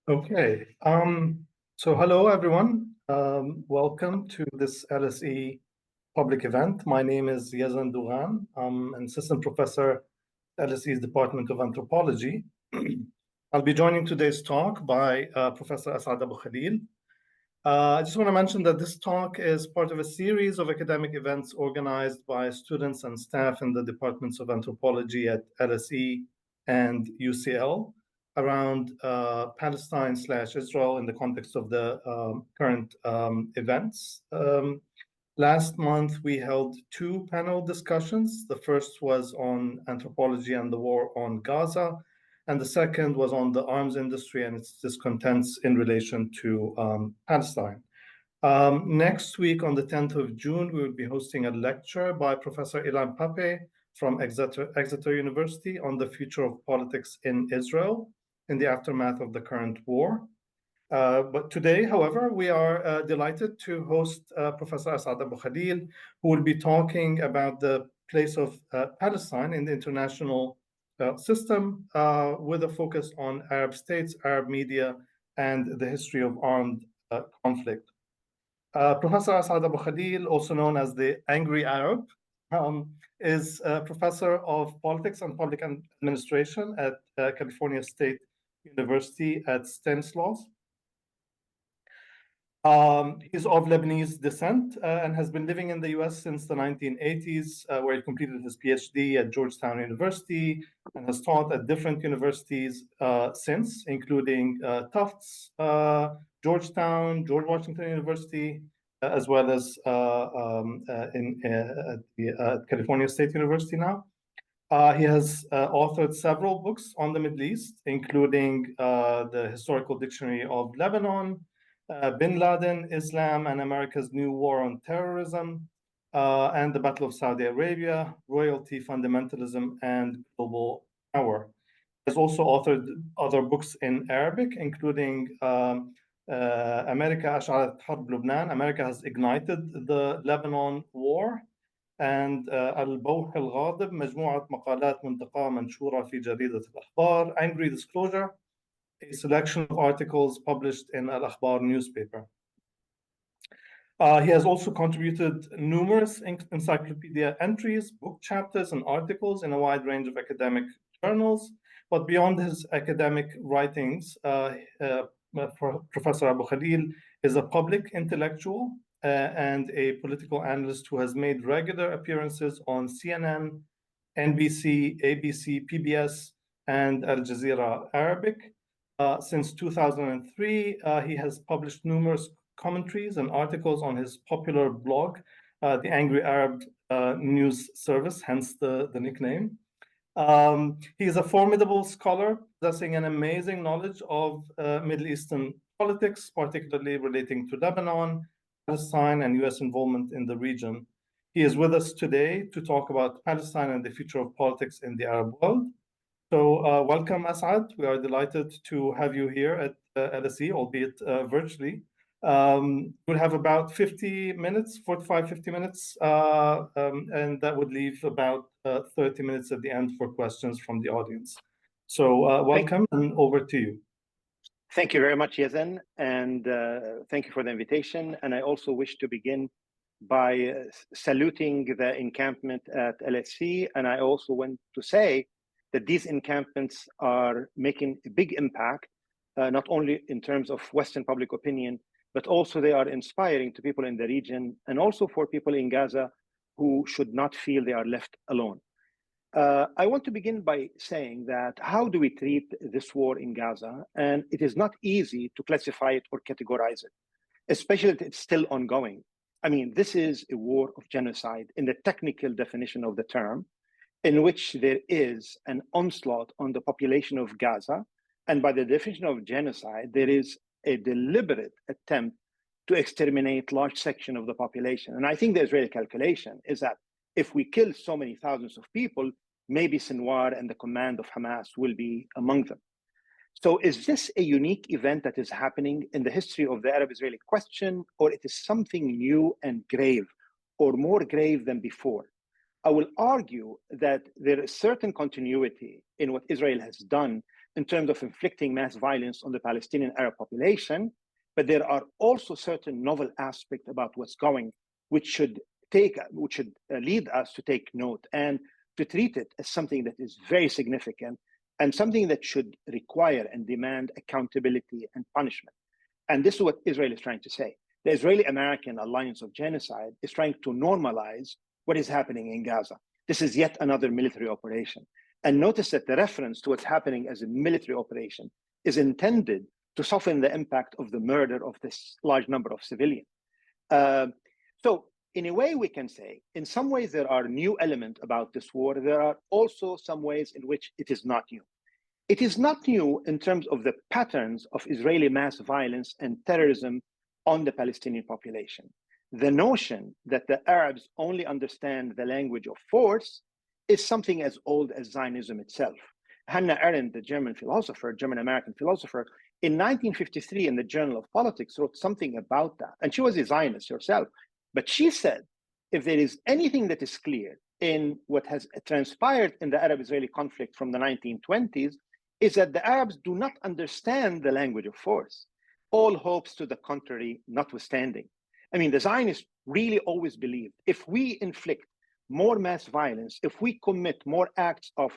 Okay. So hello, everyone. Welcome to this LSE public event. My name is Yazan Doughan. I'm an assistant professor at LSE's Department of Anthropology. I'll be joining today's talk by Professor Asad AbuKhalil. I just want to mention that this talk is part of a series of academic events organized by students and staff in the Departments of Anthropology at LSE and UCL around Palestine/Israel in the context of the current events. Last month, we held two panel discussions. The first was on anthropology and the war on Gaza, and the second was on the arms industry and its discontents in relation to Palestine. Next week, on the 10th of June, we will be hosting a lecture by Professor Ilan Pape from Exeter University on the future of politics in Israel in the aftermath of the current war. But today, however, we are delighted to host Professor Asad AbuKhalil, who will be talking about the place of Palestine in the international system with a focus on Arab states, Arab media, and the history of armed conflict. Professor Asad AbuKhalil, also known as the Angry Arab, is a professor of politics and public administration at California State University at Stanislaus. He's of Lebanese descent and has been living in the US since the 1980s, where he completed his PhD at Georgetown University and has taught at different universities since, including Tufts, Georgetown, George Washington University, as well as at California State University now. He has authored several books on the Middle East, including the Historical Dictionary of Lebanon, Bin Laden, Islam and America's New War on Terrorism, and the Battle of Saudi Arabia, Royalty, Fundamentalism, and Global Power. He has also authored other books in Arabic, including America أشعلت حرب لبنان, America has ignited the Lebanon War, and البوح الغاضب, مجموعة مقالات منتقاة منشورة في جريدة الأخبار, Angry Disclosure, a selection of articles published in Al-Akhbar newspaper. He has also contributed numerous encyclopedia entries, book chapters, and articles in a wide range of academic journals. But beyond his academic writings, Professor AbuKhalil is a public intellectual and a political analyst who has made regular appearances on CNN, NBC, ABC, PBS, and Al Jazeera Arabic. Since 2003, he has published numerous commentaries and articles on his popular blog, the Angry Arab News Service, hence the nickname. He is a formidable scholar, possessing an amazing knowledge of Middle Eastern politics, particularly relating to Lebanon, Palestine, and US involvement in the region. He is with us today to talk about Palestine and the future of politics in the Arab world. So welcome, Asad. We are delighted to have you here at LSE, albeit virtually. We'll have about 50 minutes, 45, 50 minutes, and that would leave about 30 minutes at the end for questions from the audience. So welcome and over to you. Thank you very much, Yazan, and thank you for the invitation. And I also wish to begin by saluting the encampment at LSE. And I also want to say that these encampments are making a big impact, not only in terms of Western public opinion, but also they are inspiring to people in the region and also for people in Gaza who should not feel they are left alone. I want to begin by saying that how do we treat this war in Gaza? And it is not easy to classify it or categorize it, especially if it's still ongoing. I mean, this is a war of genocide in the technical definition of the term, in which there is an onslaught on the population of Gaza. And by the definition of genocide, there is a deliberate attempt to exterminate large section of the population. And I think the Israeli calculation is that if we kill so many thousands of people, maybe Sinwar and the command of Hamas will be among them. So is this a unique event that is happening in the history of the Arab-Israeli question, or it is something new and grave, or more grave than before? I will argue that there is certain continuity in what Israel has done in terms of inflicting mass violence on the Palestinian Arab population, but there are also certain novel aspects about what's going, which should lead us to take note and to treat it as something that is very significant and something that should require and demand accountability and punishment. And this is what Israel is trying to say. The Israeli-American Alliance of Genocide is trying to normalize what is happening in Gaza. This is yet another military operation. And notice that the reference to what's happening as a military operation is intended to soften the impact of the murder of this large number of civilians. So in a way, we can say, in some ways, there are new elements about this war. There are also some ways in which it is not new. It is not new in terms of the patterns of Israeli mass violence and terrorism on the Palestinian population. The notion that the Arabs only understand the language of force is something as old as Zionism itself. Hannah Arendt, the German-American philosopher, in 1953 in the Journal of Politics wrote something about that. And she was a Zionist herself. But she said, if there is anything that is clear in what has transpired in the Arab-Israeli conflict from the 1920s, is that the Arabs do not understand the language of force, all hopes to the contrary notwithstanding. I mean, the Zionists really always believed if we inflict more mass violence, if we commit more acts of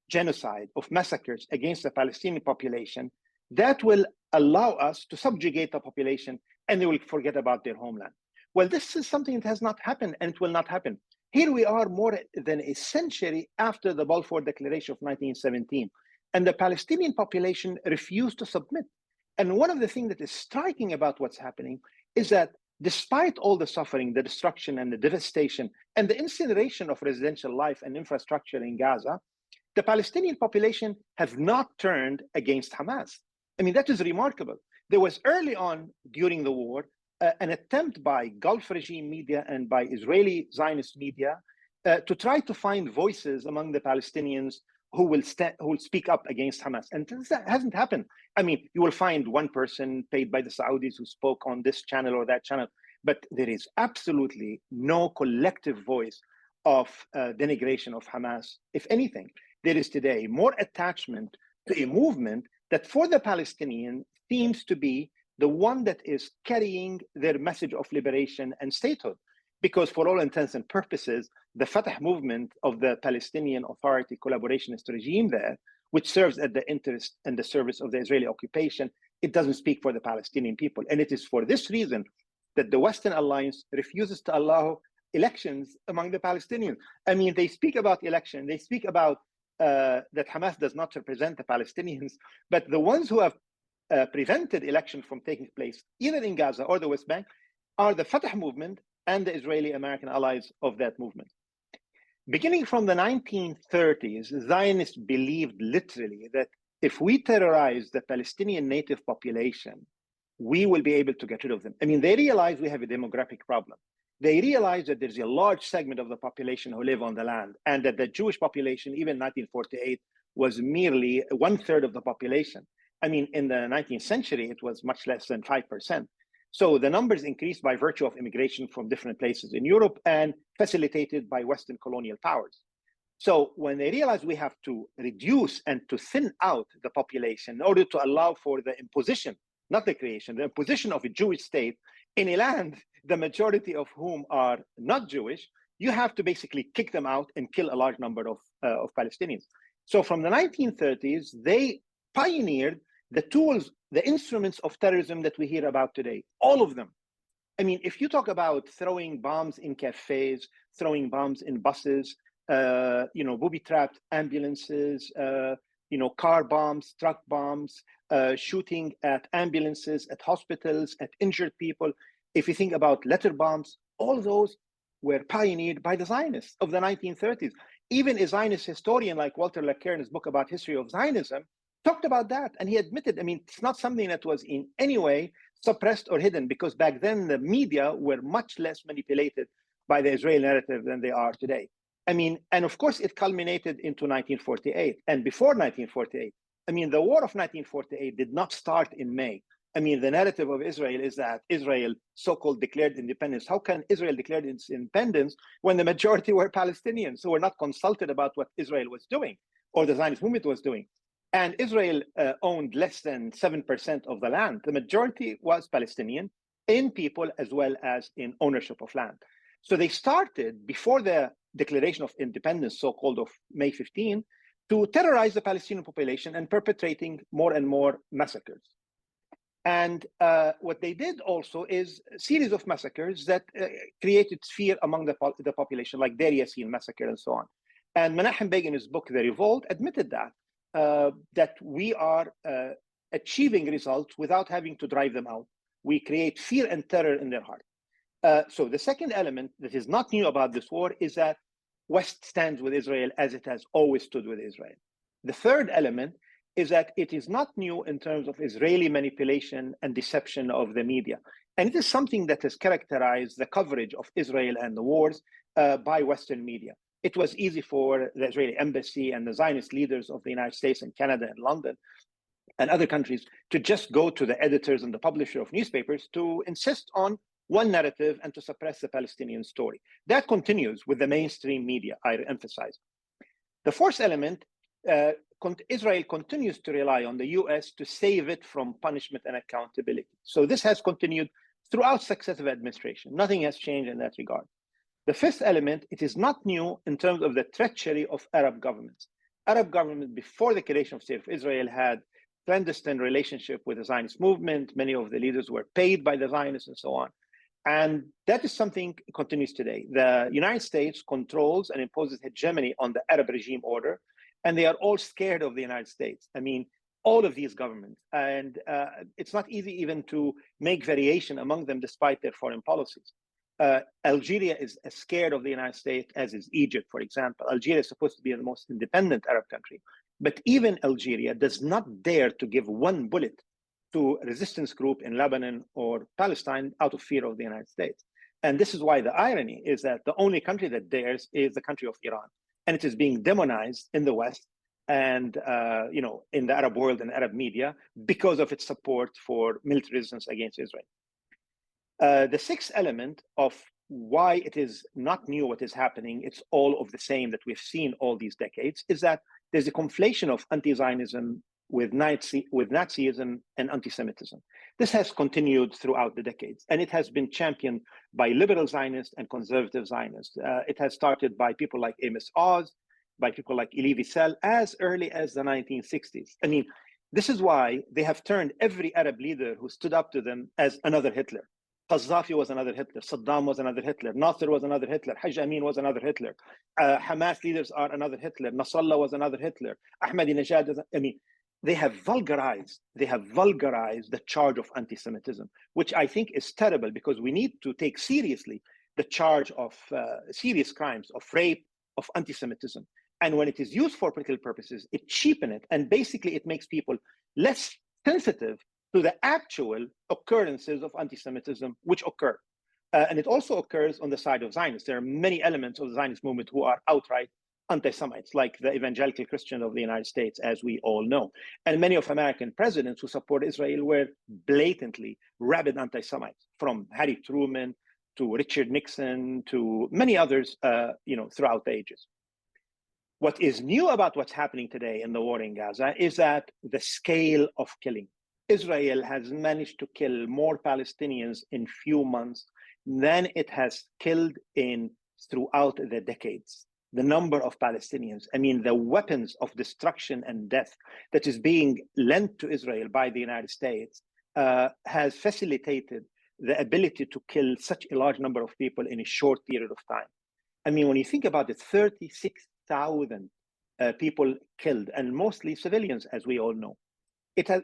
genocide, of massacres against the Palestinian population, that will allow us to subjugate the population and they will forget about their homeland. Well, this is something that has not happened and it will not happen. Here we are more than a century after the Balfour Declaration of 1917, and the Palestinian population refused to submit. And one of the things that is striking about what's happening is that despite all the suffering, the destruction and the devastation and the incineration of residential life and infrastructure in Gaza, the Palestinian population have not turned against Hamas. I mean, that is remarkable. There was early on during the war, an attempt by Gulf regime media and by Israeli Zionist media to try to find voices among the Palestinians who will speak up against Hamas. And that hasn't happened. I mean, you will find one person paid by the Saudis who spoke on this channel or that channel, but there is absolutely no collective voice of denigration of Hamas. If anything, there is today more attachment to a movement that for the Palestinian seems to be the one that is carrying their message of liberation and statehood. Because for all intents and purposes, the Fatah movement of the Palestinian Authority collaborationist regime there, which serves at the interest and the service of the Israeli occupation, it doesn't speak for the Palestinian people. And it is for this reason that the Western Alliance refuses to allow elections among the Palestinians. I mean, they speak about election, they speak about that Hamas does not represent the Palestinians, but the ones who have prevented election from taking place, either in Gaza or the West Bank, are the Fatah movement and the Israeli-American allies of that movement. Beginning from the 1930s, Zionists believed literally that if we terrorize the Palestinian native population, we will be able to get rid of them. I mean, they realize we have a demographic problem. They realize that there's a large segment of the population who live on the land, and that the Jewish population, even in 1948, was merely 1/3 of the population. I mean, in the 19th century, it was much less than 5%. So the numbers increased by virtue of immigration from different places in Europe and facilitated by Western colonial powers. So when they realized we have to reduce and to thin out the population in order to allow for the imposition, not the creation, the imposition of a Jewish state in a land, the majority of whom are not Jewish, you have to basically kick them out and kill a large number of Palestinians. So from the 1930s, they pioneered the tools, the instruments of terrorism that we hear about today, all of them. I mean, if you talk about throwing bombs in cafes, throwing bombs in buses, booby-trapped ambulances, car bombs, truck bombs, shooting at ambulances, at hospitals, at injured people. If you think about letter bombs, all those were pioneered by the Zionists of the 1930s. Even a Zionist historian like Walter Laqueur in his book about history of Zionism talked about that, and he admitted, I mean, it's not something that was in any way suppressed or hidden, because back then the media were much less manipulated by the Israeli narrative than they are today. I mean, and of course it culminated into 1948, and before 1948. I mean, the war of 1948 did not start in May. I mean, the narrative of Israel is that Israel so-called declared independence. How can Israel declare its independence when the majority were Palestinians who were not consulted about what Israel was doing or the Zionist movement was doing? And Israel owned less than 7% of the land. The majority was Palestinian in people as well as in ownership of land. So they started before the Declaration of Independence, so-called of May 15, to terrorize the Palestinian population and perpetrating more and more massacres. And what they did also is a series of massacres that created fear among the population, like Deir Yassin massacre and so on. And Menachem Begin, in his book, The Revolt, admitted that we are achieving results without having to drive them out. We create fear and terror in their heart. So the second element that is not new about this war is that West stands with Israel as it has always stood with Israel. The third element is that it is not new in terms of Israeli manipulation and deception of the media. And it is something that has characterized the coverage of Israel and the wars by Western media. It was easy for the Israeli embassy and the Zionist leaders of the United States and Canada and London and other countries to just go to the editors and the publisher of newspapers to insist on one narrative and to suppress the Palestinian story. That continues with the mainstream media, I emphasize. The fourth element, Israel continues to rely on the US to save it from punishment and accountability. So this has continued throughout successive administration. Nothing has changed in that regard. The fifth element, it is not new in terms of the treachery of Arab governments. Arab governments before the creation of State of Israel had clandestine relationship with the Zionist movement. Many of the leaders were paid by the Zionists and so on. And that is something that continues today. The United States controls and imposes hegemony on the Arab regime order, and they are all scared of the United States. I mean, all of these governments. And it's not easy even to make variation among them despite their foreign policies. Algeria is as scared of the United States as is Egypt, for example. Algeria is supposed to be the most independent Arab country. But even Algeria does not dare to give one bullet to a resistance group in Lebanon or Palestine out of fear of the United States. And this is why the irony is that the only country that dares is the country of Iran. And it is being demonized in the West and in the Arab world and Arab media because of its support for military resistance against Israel. The sixth element of why it is not new what is happening, it's all of the same that we've seen all these decades, is that there's a conflation of anti-Zionism with Nazism and anti-Semitism. This has continued throughout the decades, and it has been championed by liberal Zionists and conservative Zionists. It has started by people like Amos Oz, by people like Elie Wiesel, as early as the 1960s. I mean, this is why they have turned every Arab leader who stood up to them as another Hitler. Qaddafi was another Hitler, Saddam was another Hitler, Nasser was another Hitler, Haj Amin was another Hitler, Hamas leaders are another Hitler, Nasrallah was another Hitler, Ahmadinejad, they have vulgarized the charge of anti-Semitism, which I think is terrible because we need to take seriously the charge of serious crimes, of rape, of anti-Semitism. And when it is used for political purposes, it cheapens it. And basically it makes people less sensitive to the actual occurrences of anti-Semitism which occur. And it also occurs on the side of Zionists. There are many elements of the Zionist movement who are outright anti-Semites, like the evangelical Christian of the United States, as we all know. And many of American presidents who support Israel were blatantly rabid anti-Semites, from Harry Truman to Richard Nixon to many others, throughout the ages. What is new about what's happening today in the war in Gaza is that the scale of killing. Israel has managed to kill more Palestinians in few months than it has killed throughout the decades. The number of Palestinians, the weapons of destruction and death that is being lent to Israel by the United States has facilitated the ability to kill such a large number of people in a short period of time. When you think about it, 36,000 people killed, and mostly civilians, as we all know.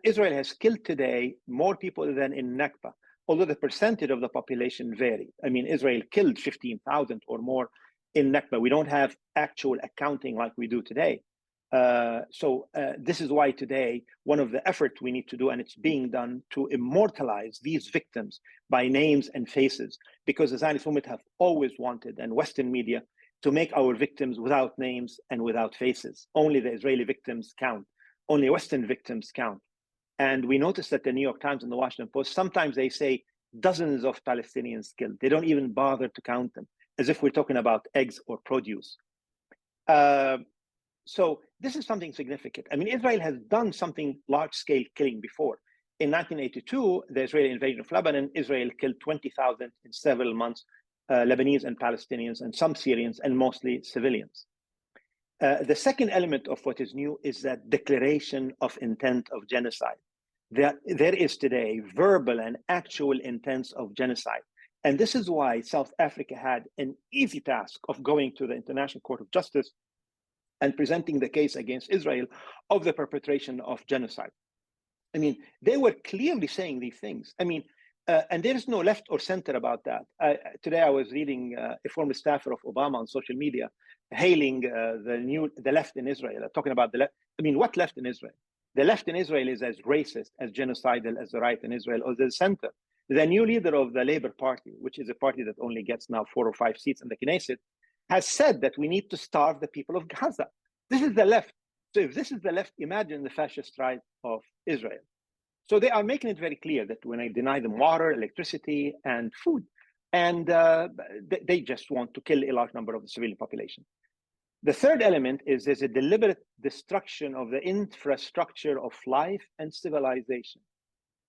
Israel has killed today more people than in Nakba, although the percentage of the population vary. Israel killed 15,000 or more in Nakba. We don't have actual accounting like we do today. So this is why today, one of the efforts we need to do, and it's being done, to immortalize these victims by names and faces, because the Zionist movement have always wanted, and Western media, to make our victims without names and without faces. Only the Israeli victims count. Only Western victims count. And we noticed that the New York Times and the Washington Post, sometimes they say dozens of Palestinians killed. They don't even bother to count them, as if we're talking about eggs or produce. So this is something significant. I mean, Israel has done something large-scale killing before. In 1982, the Israeli invasion of Lebanon, Israel killed 20,000 in several months, Lebanese and Palestinians, and some Syrians, and mostly civilians. The second element of what is new is that declaration of intent of genocide. There is today verbal and actual intent of genocide. And this is why South Africa had an easy task of going to the International Court of Justice and presenting the case against Israel of the perpetration of genocide. I mean, they were clearly saying these things. I mean, and there is no left or center about that. Today, I was reading a former staffer of Obama on social media, hailing the left in Israel, talking about the left. I mean, what left in Israel? The left in Israel is as racist, as genocidal as the right in Israel, or the center. The new leader of the Labour Party, which is a party that only gets now 4 or 5 seats in the Knesset, has said that we need to starve the people of Gaza. This is the left. So if this is the left, imagine the fascist right of Israel. So they are making it very clear that when I deny them water, electricity, and food, and they just want to kill a large number of the civilian population. The third element is there's a deliberate destruction of the infrastructure of life and civilization.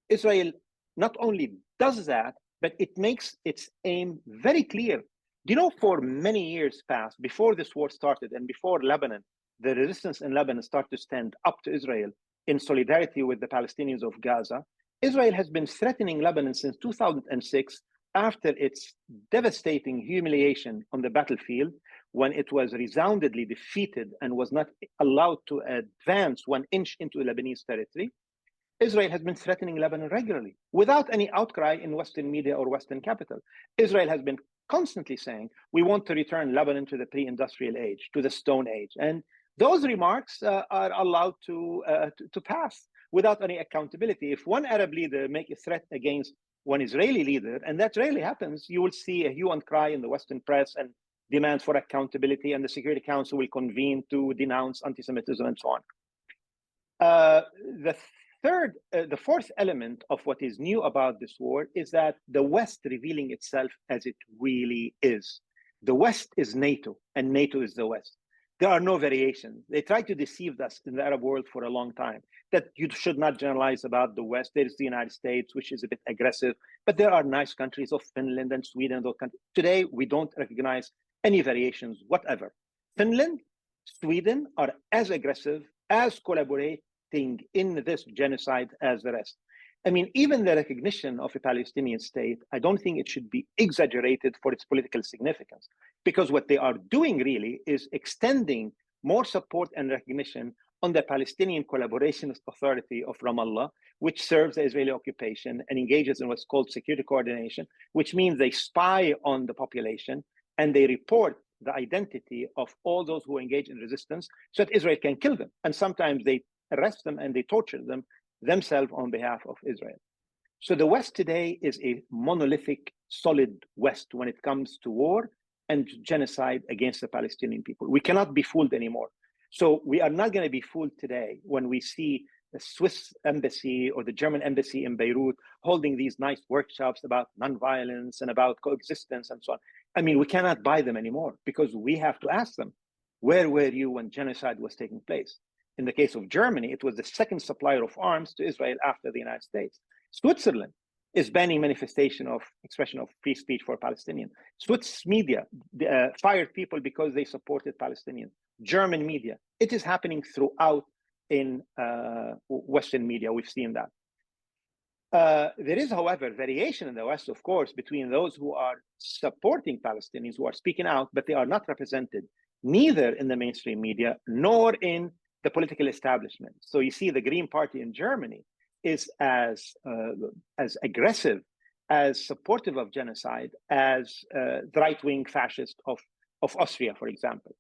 Israel not only does that, but it makes its aim very clear. Do you know, for many years past, before this war started and before Lebanon, the resistance in Lebanon started to stand up to Israel in solidarity with the Palestinians of Gaza, Israel has been threatening Lebanon since 2006 after its devastating humiliation on the battlefield, when it was resoundingly defeated and was not allowed to advance 1 inch into Lebanese territory. Israel has been threatening Lebanon regularly without any outcry in Western media or Western capital. Israel has been constantly saying, we want to return Lebanon to the pre-industrial age, to the Stone Age. And those remarks are allowed to pass without any accountability. If one Arab leader make a threat against one Israeli leader, and that rarely happens, you will see a hue and cry in the Western press and demand for accountability, and the Security Council will convene to denounce anti-Semitism and so on. The fourth element of what is new about this war is that the West revealing itself as it really is. The West is NATO, and NATO is the West. There are no variations. They tried to deceive us in the Arab world for a long time, that you should not generalize about the West. There is the United States, which is a bit aggressive, but there are nice countries of Finland and Sweden. Those countries. Today, we don't recognize any variations whatever. Finland, Sweden are as aggressive, as collaborating in this genocide as the rest. I mean, even the recognition of a Palestinian state, I don't think it should be exaggerated for its political significance, because what they are doing really is extending more support and recognition on the Palestinian Collaborationist Authority of Ramallah, which serves the Israeli occupation and engages in what's called security coordination, which means they spy on the population and they report the identity of all those who engage in resistance so that Israel can kill them. And sometimes they arrest them and they torture them themselves on behalf of Israel. So the West today is a monolithic, solid West when it comes to war and genocide against the Palestinian people. We cannot be fooled anymore. So we are not going to be fooled today when we see the Swiss embassy or the German embassy in Beirut holding these nice workshops about nonviolence and about coexistence and so on. I mean, we cannot buy them anymore because we have to ask them, where were you when genocide was taking place? In the case of Germany, it was the second supplier of arms to Israel after the United States. Switzerland is banning manifestation of expression of free speech for Palestinians. Swiss media fired people because they supported Palestinians. German media. It is happening throughout in Western media. We've seen that. There is, however, variation in the West, of course, between those who are supporting Palestinians, who are speaking out, but they are not represented neither in the mainstream media nor in the political establishment. So you see the Green Party in Germany is as aggressive, as supportive of genocide as the right-wing fascist of Austria, for example.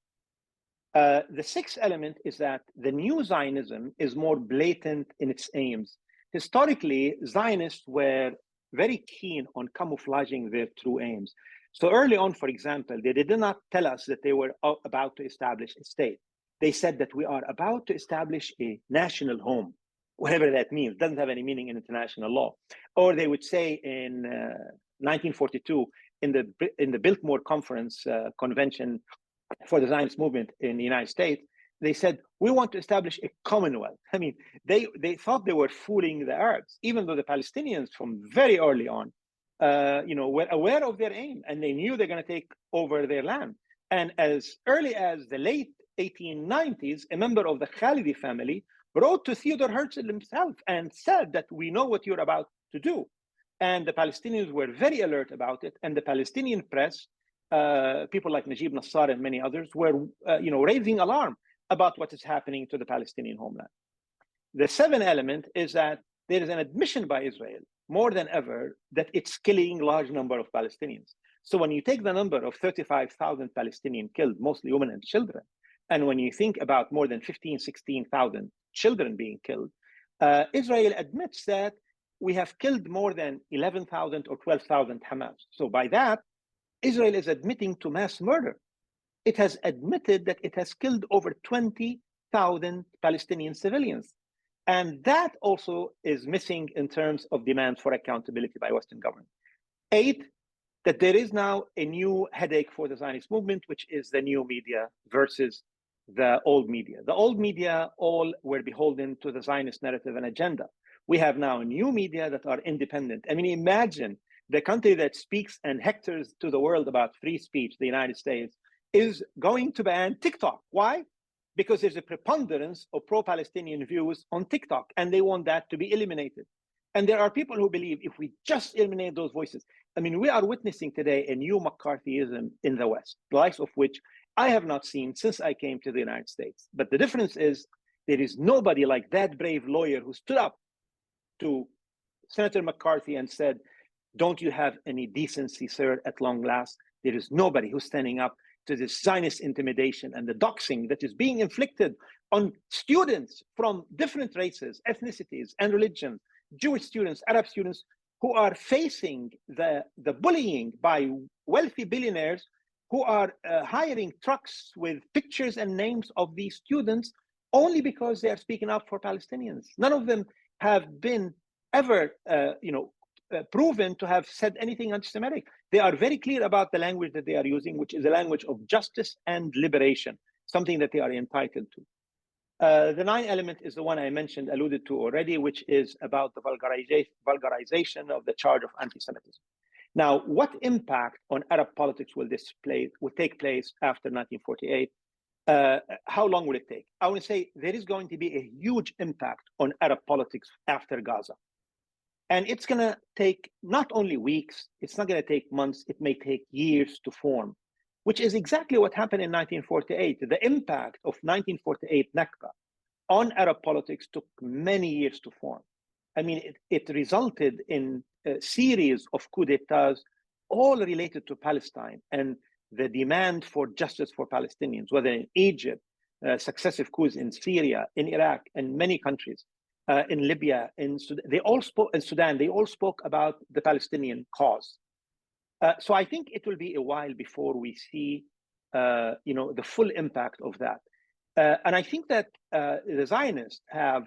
The sixth element is that the new Zionism is more blatant in its aims. Historically, Zionists were very keen on camouflaging their true aims. So early on, for example, they did not tell us that they were about to establish a state. They said that we are about to establish a national home, whatever that means. It doesn't have any meaning in international law. Or they would say in 1942, in the Biltmore Conference convention for the Zionist movement in the United States, they said, we want to establish a commonwealth. I mean, they thought they were fooling the Arabs, even though the Palestinians from very early on, were aware of their aim, and they knew they're going to take over their land. And as early as the late 1890s, a member of the Khalidi family wrote to Theodore Herzl himself and said that we know what you're about to do. And the Palestinians were very alert about it. And the Palestinian press, people like Najib Nassar and many others, were raising alarm about what is happening to the Palestinian homeland. The seventh element is that there is an admission by Israel more than ever that it's killing large number of Palestinians. So when you take the number of 35,000 Palestinians killed, mostly women and children, and when you think about more than 15, 16,000 children being killed, Israel admits that we have killed more than 11,000 or 12,000 Hamas. So by that, Israel is admitting to mass murder. It has admitted that it has killed over 20,000 Palestinian civilians. And that also is missing in terms of demands for accountability by Western government. 8, that there is now a new headache for the Zionist movement, which is the new media versus the old media. The old media all were beholden to the Zionist narrative and agenda. We have now new media that are independent. I mean, imagine the country that speaks and hectors to the world about free speech, the United States, is going to ban TikTok. Why? Because there's a preponderance of pro-Palestinian views on TikTok, and they want that to be eliminated. And there are people who believe if we just eliminate those voices, I mean, we are witnessing today a new McCarthyism in the West, the likes of which I have not seen since I came to the United States. But the difference is there is nobody like that brave lawyer who stood up to Senator McCarthy and said, don't you have any decency, sir, at long last? There is nobody who's standing up to this Zionist intimidation and the doxing that is being inflicted on students from different races, ethnicities, and religions, Jewish students, Arab students, who are facing the bullying by wealthy billionaires who are hiring trucks with pictures and names of these students only because they are speaking up for Palestinians. None of them have been ever, proven to have said anything anti-Semitic. They are very clear about the language that they are using, which is a language of justice and liberation, something that they are entitled to. The 9th element is the one I mentioned, alluded to already, which is about the vulgarization of the charge of anti-Semitism. Now, what impact on Arab politics will take place after 1948? How long will it take? I want to say there is going to be a huge impact on Arab politics after Gaza. And it's going to take not only weeks, it's not going to take months, it may take years to form, which is exactly what happened in 1948. The impact of 1948 Nakba on Arab politics took many years to form. I mean, it resulted in a series of coups d'etats, all related to Palestine and the demand for justice for Palestinians, whether in Egypt, successive coups in Syria, in Iraq, and many countries. In Libya, in Sudan, they all spoke about the Palestinian cause. So I think it will be a while before we see, the full impact of that. And I think that the Zionists have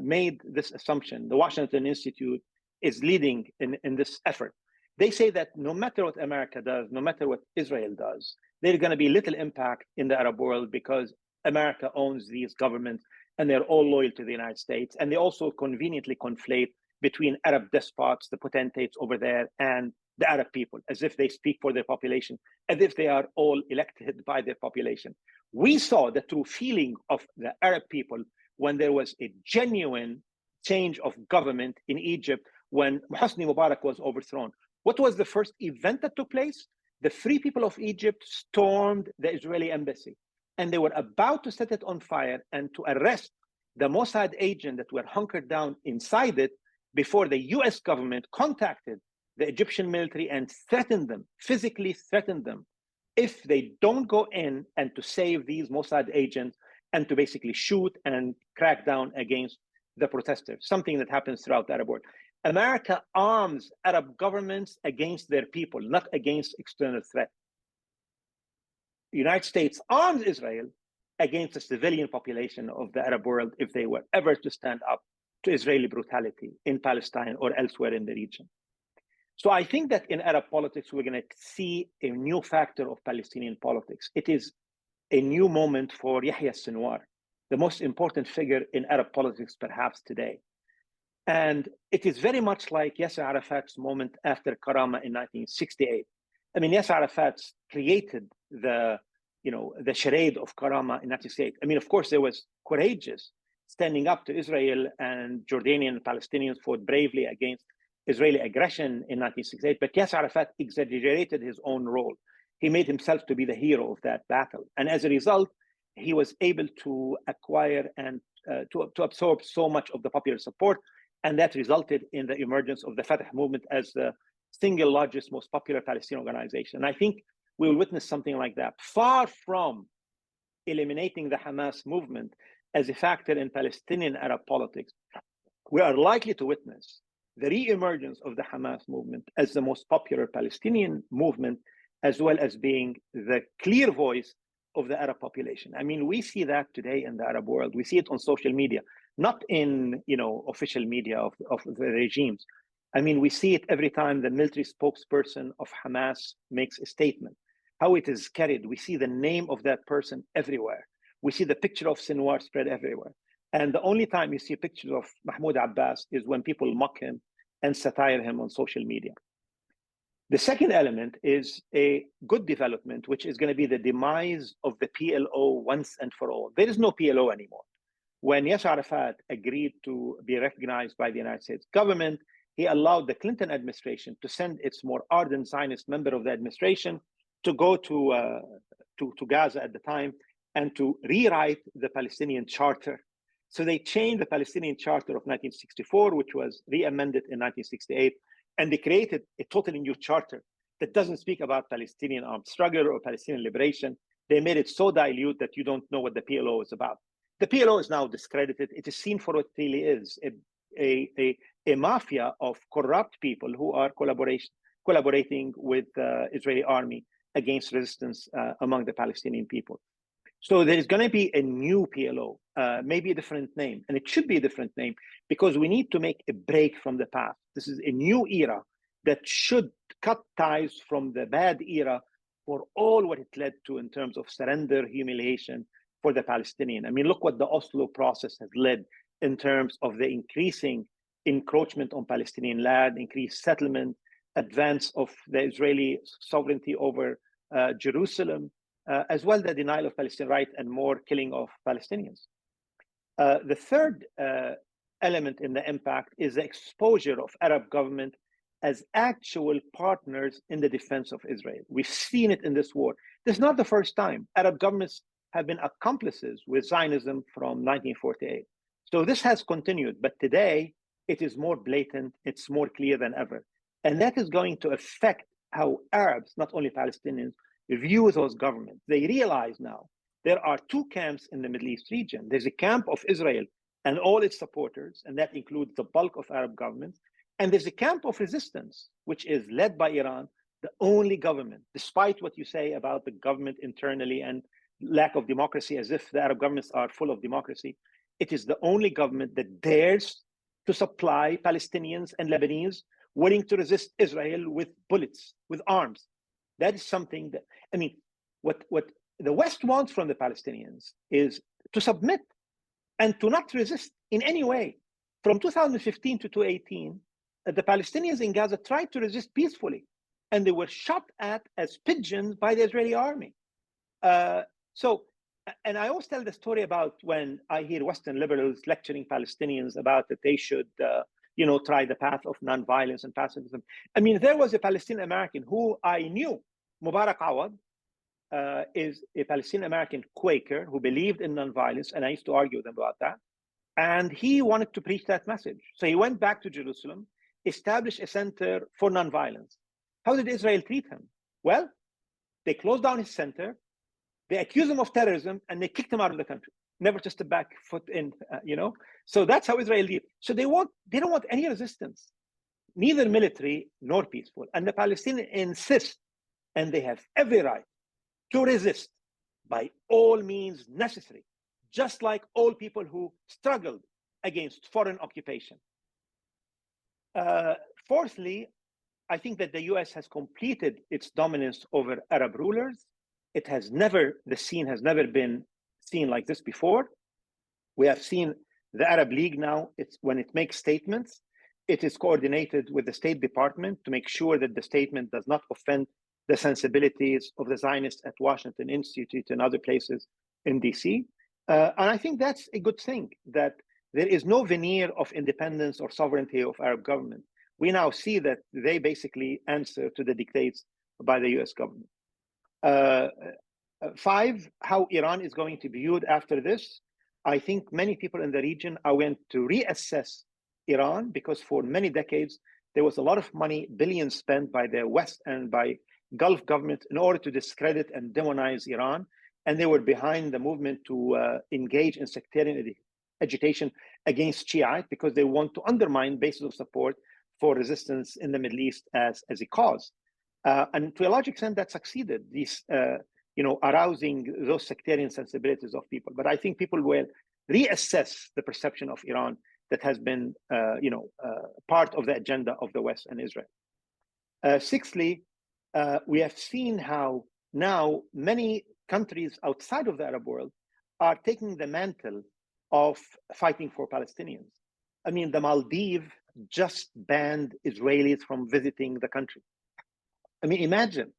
made this assumption. The Washington Institute is leading in this effort. They say that no matter what America does, no matter what Israel does, there's going to be little impact in the Arab world because America owns these governments and they're all loyal to the United States. And they also conveniently conflate between Arab despots, the potentates over there, and the Arab people, as if they speak for their population, as if they are all elected by their population. We saw the true feeling of the Arab people when there was a genuine change of government in Egypt when Hosni Mubarak was overthrown. What was the first event that took place? The free people of Egypt stormed the Israeli embassy, and they were about to set it on fire and to arrest the Mossad agent that were hunkered down inside it before the US government contacted the Egyptian military and threatened them, physically threatened them, if they don't go in and to save these Mossad agents and to basically shoot and crack down against the protesters, something that happens throughout the Arab world. America arms Arab governments against their people, not against external threat. The United States arms Israel against the civilian population of the Arab world if they were ever to stand up to Israeli brutality in Palestine or elsewhere in the region. So I think that in Arab politics, we're going to see a new factor of Palestinian politics. It is a new moment for Yahya Sinwar, the most important figure in Arab politics perhaps today. And it is very much like Yasser Arafat's moment after Karama in 1968. I mean, Yasser Arafat created the charade of Karama in 1968. I mean, of course, there was courageous standing up to Israel, and Jordanian and Palestinians fought bravely against Israeli aggression in 1968. But Yasser Arafat exaggerated his own role. He made himself to be the hero of that battle. And as a result, he was able to acquire and to absorb so much of the popular support. And that resulted in the emergence of the Fatah movement as the single largest, most popular Palestinian organization. And I think we will witness something like that. Far from eliminating the Hamas movement as a factor in Palestinian Arab politics, we are likely to witness the re-emergence of the Hamas movement as the most popular Palestinian movement, as well as being the clear voice of the Arab population. I mean, we see that today in the Arab world. We see it on social media, not in official media of the regimes. I mean, we see it every time the military spokesperson of Hamas makes a statement, how it is carried. We see the name of that person everywhere. We see the picture of Sinwar spread everywhere. And the only time you see pictures of Mahmoud Abbas is when people mock him and satire him on social media. The second element is a good development, which is going to be the demise of the PLO once and for all. There is no PLO anymore. When Yasser Arafat agreed to be recognized by the United States government, he allowed the Clinton administration to send its more ardent Zionist member of the administration to go to Gaza at the time and to rewrite the Palestinian charter. So they changed the Palestinian charter of 1964, which was re-amended in 1968, and they created a totally new charter that doesn't speak about Palestinian armed struggle or Palestinian liberation. They made it so dilute that you don't know what the PLO is about. The PLO is now discredited. It is seen for what it really is, a mafia of corrupt people who are collaborating with the Israeli army against resistance among the Palestinian people. So there is going to be a new PLO, maybe a different name, and it should be a different name because we need to make a break from the past. This is a new era that should cut ties from the bad era for all what it led to in terms of surrender, humiliation for the Palestinian. I mean, look what the Oslo process has led in terms of the increasing encroachment on Palestinian land, increased settlement, advance of the Israeli sovereignty over Jerusalem, as well as the denial of Palestinian rights and more killing of Palestinians. The third element in the impact is the exposure of Arab government as actual partners in the defense of Israel. We've seen it in this war. This is not the first time. Arab governments have been accomplices with Zionism from 1948. So this has continued, but today it is more blatant, it's more clear than ever. And that is going to affect how Arabs, not only Palestinians, view those governments. They realize now there are two camps in the Middle East region. There's a camp of Israel and all its supporters, and that includes the bulk of Arab governments. And there's a camp of resistance, which is led by Iran, the only government, despite what you say about the government internally and lack of democracy, as if the Arab governments are full of democracy. It is the only government that dares to supply Palestinians and Lebanese willing to resist Israel with bullets, with arms. That is something that, I mean, what the West wants from the Palestinians is to submit and to not resist in any way. From 2015 to 2018, the Palestinians in Gaza tried to resist peacefully, and they were shot at as pigeons by the Israeli army. And I always tell the story about when I hear Western liberals lecturing Palestinians about that they should, try the path of nonviolence and pacifism. I mean, there was a Palestinian American who I knew, Mubarak Awad, is a Palestinian American Quaker who believed in nonviolence, and I used to argue with him about that. And he wanted to preach that message. So he went back to Jerusalem, established a center for nonviolence. How did Israel treat him? Well, they closed down his center, they accused him of terrorism, and they kicked him out of the country, never to step back foot in, So that's how Israel did. So they don't want any resistance, neither military nor peaceful. And the Palestinians insist, and they have every right to resist by all means necessary, just like all people who struggled against foreign occupation. Fourthly, I think that the US has completed its dominance over Arab rulers. the scene has never been seen like this before. We have seen the Arab League now, when it makes statements, it is coordinated with the State Department to make sure that the statement does not offend the sensibilities of the Zionists at Washington Institute and other places in DC. And I think that's a good thing, that there is no veneer of independence or sovereignty of Arab government. We now see that they basically answer to the dictates by the US government. 5, how Iran is going to be viewed after this. I think many people in the region are going to reassess Iran, because for many decades, there was a lot of money, billions spent by the West and by Gulf governments in order to discredit and demonize Iran. And they were behind the movement to engage in sectarian agitation against Shiite, because they want to undermine bases of support for resistance in the Middle East as a cause. And to a large extent, that succeeded, these, arousing those sectarian sensibilities of people. But I think people will reassess the perception of Iran that has been, part of the agenda of the West and Israel. 6thly, we have seen how now many countries outside of the Arab world are taking the mantle of fighting for Palestinians. I mean, the Maldives just banned Israelis from visiting the country. I mean, imagine.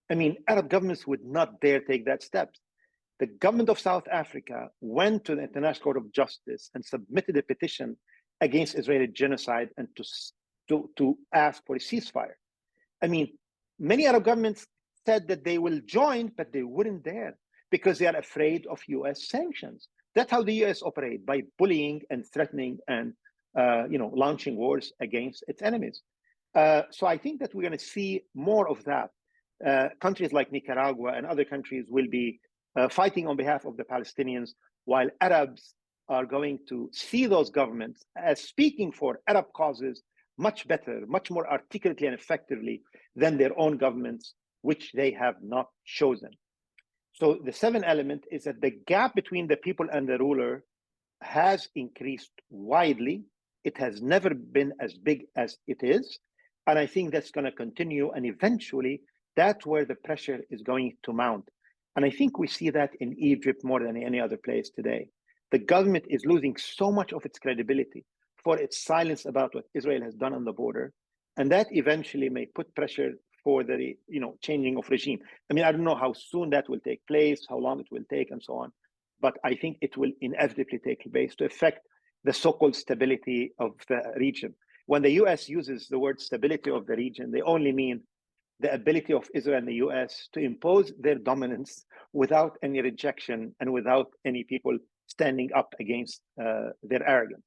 I mean, Arab governments would not dare take that step. The government of South Africa went to the International Court of Justice and submitted a petition against Israeli genocide and to ask for a ceasefire. I mean, many Arab governments said that they will join, but they wouldn't dare because they are afraid of US sanctions. That's how the US operate, by bullying and threatening and launching wars against its enemies. So I think that we're going to see more of that. Countries like Nicaragua and other countries will be fighting on behalf of the Palestinians, while Arabs are going to see those governments as speaking for Arab causes much better, much more articulately and effectively than their own governments, which they have not chosen. So the 7th element is that the gap between the people and the ruler has increased widely. It has never been as big as it is. And I think that's going to continue. And eventually, that's where the pressure is going to mount. And I think we see that in Egypt more than any other place today. The government is losing so much of its credibility for its silence about what Israel has done on the border. And that eventually may put pressure for the changing of regime. I mean, I don't know how soon that will take place, how long it will take, and so on. But I think it will inevitably take place to affect the so-called stability of the region. When the US uses the word stability of the region, they only mean the ability of Israel and the US to impose their dominance without any rejection and without any people standing up against their arrogance.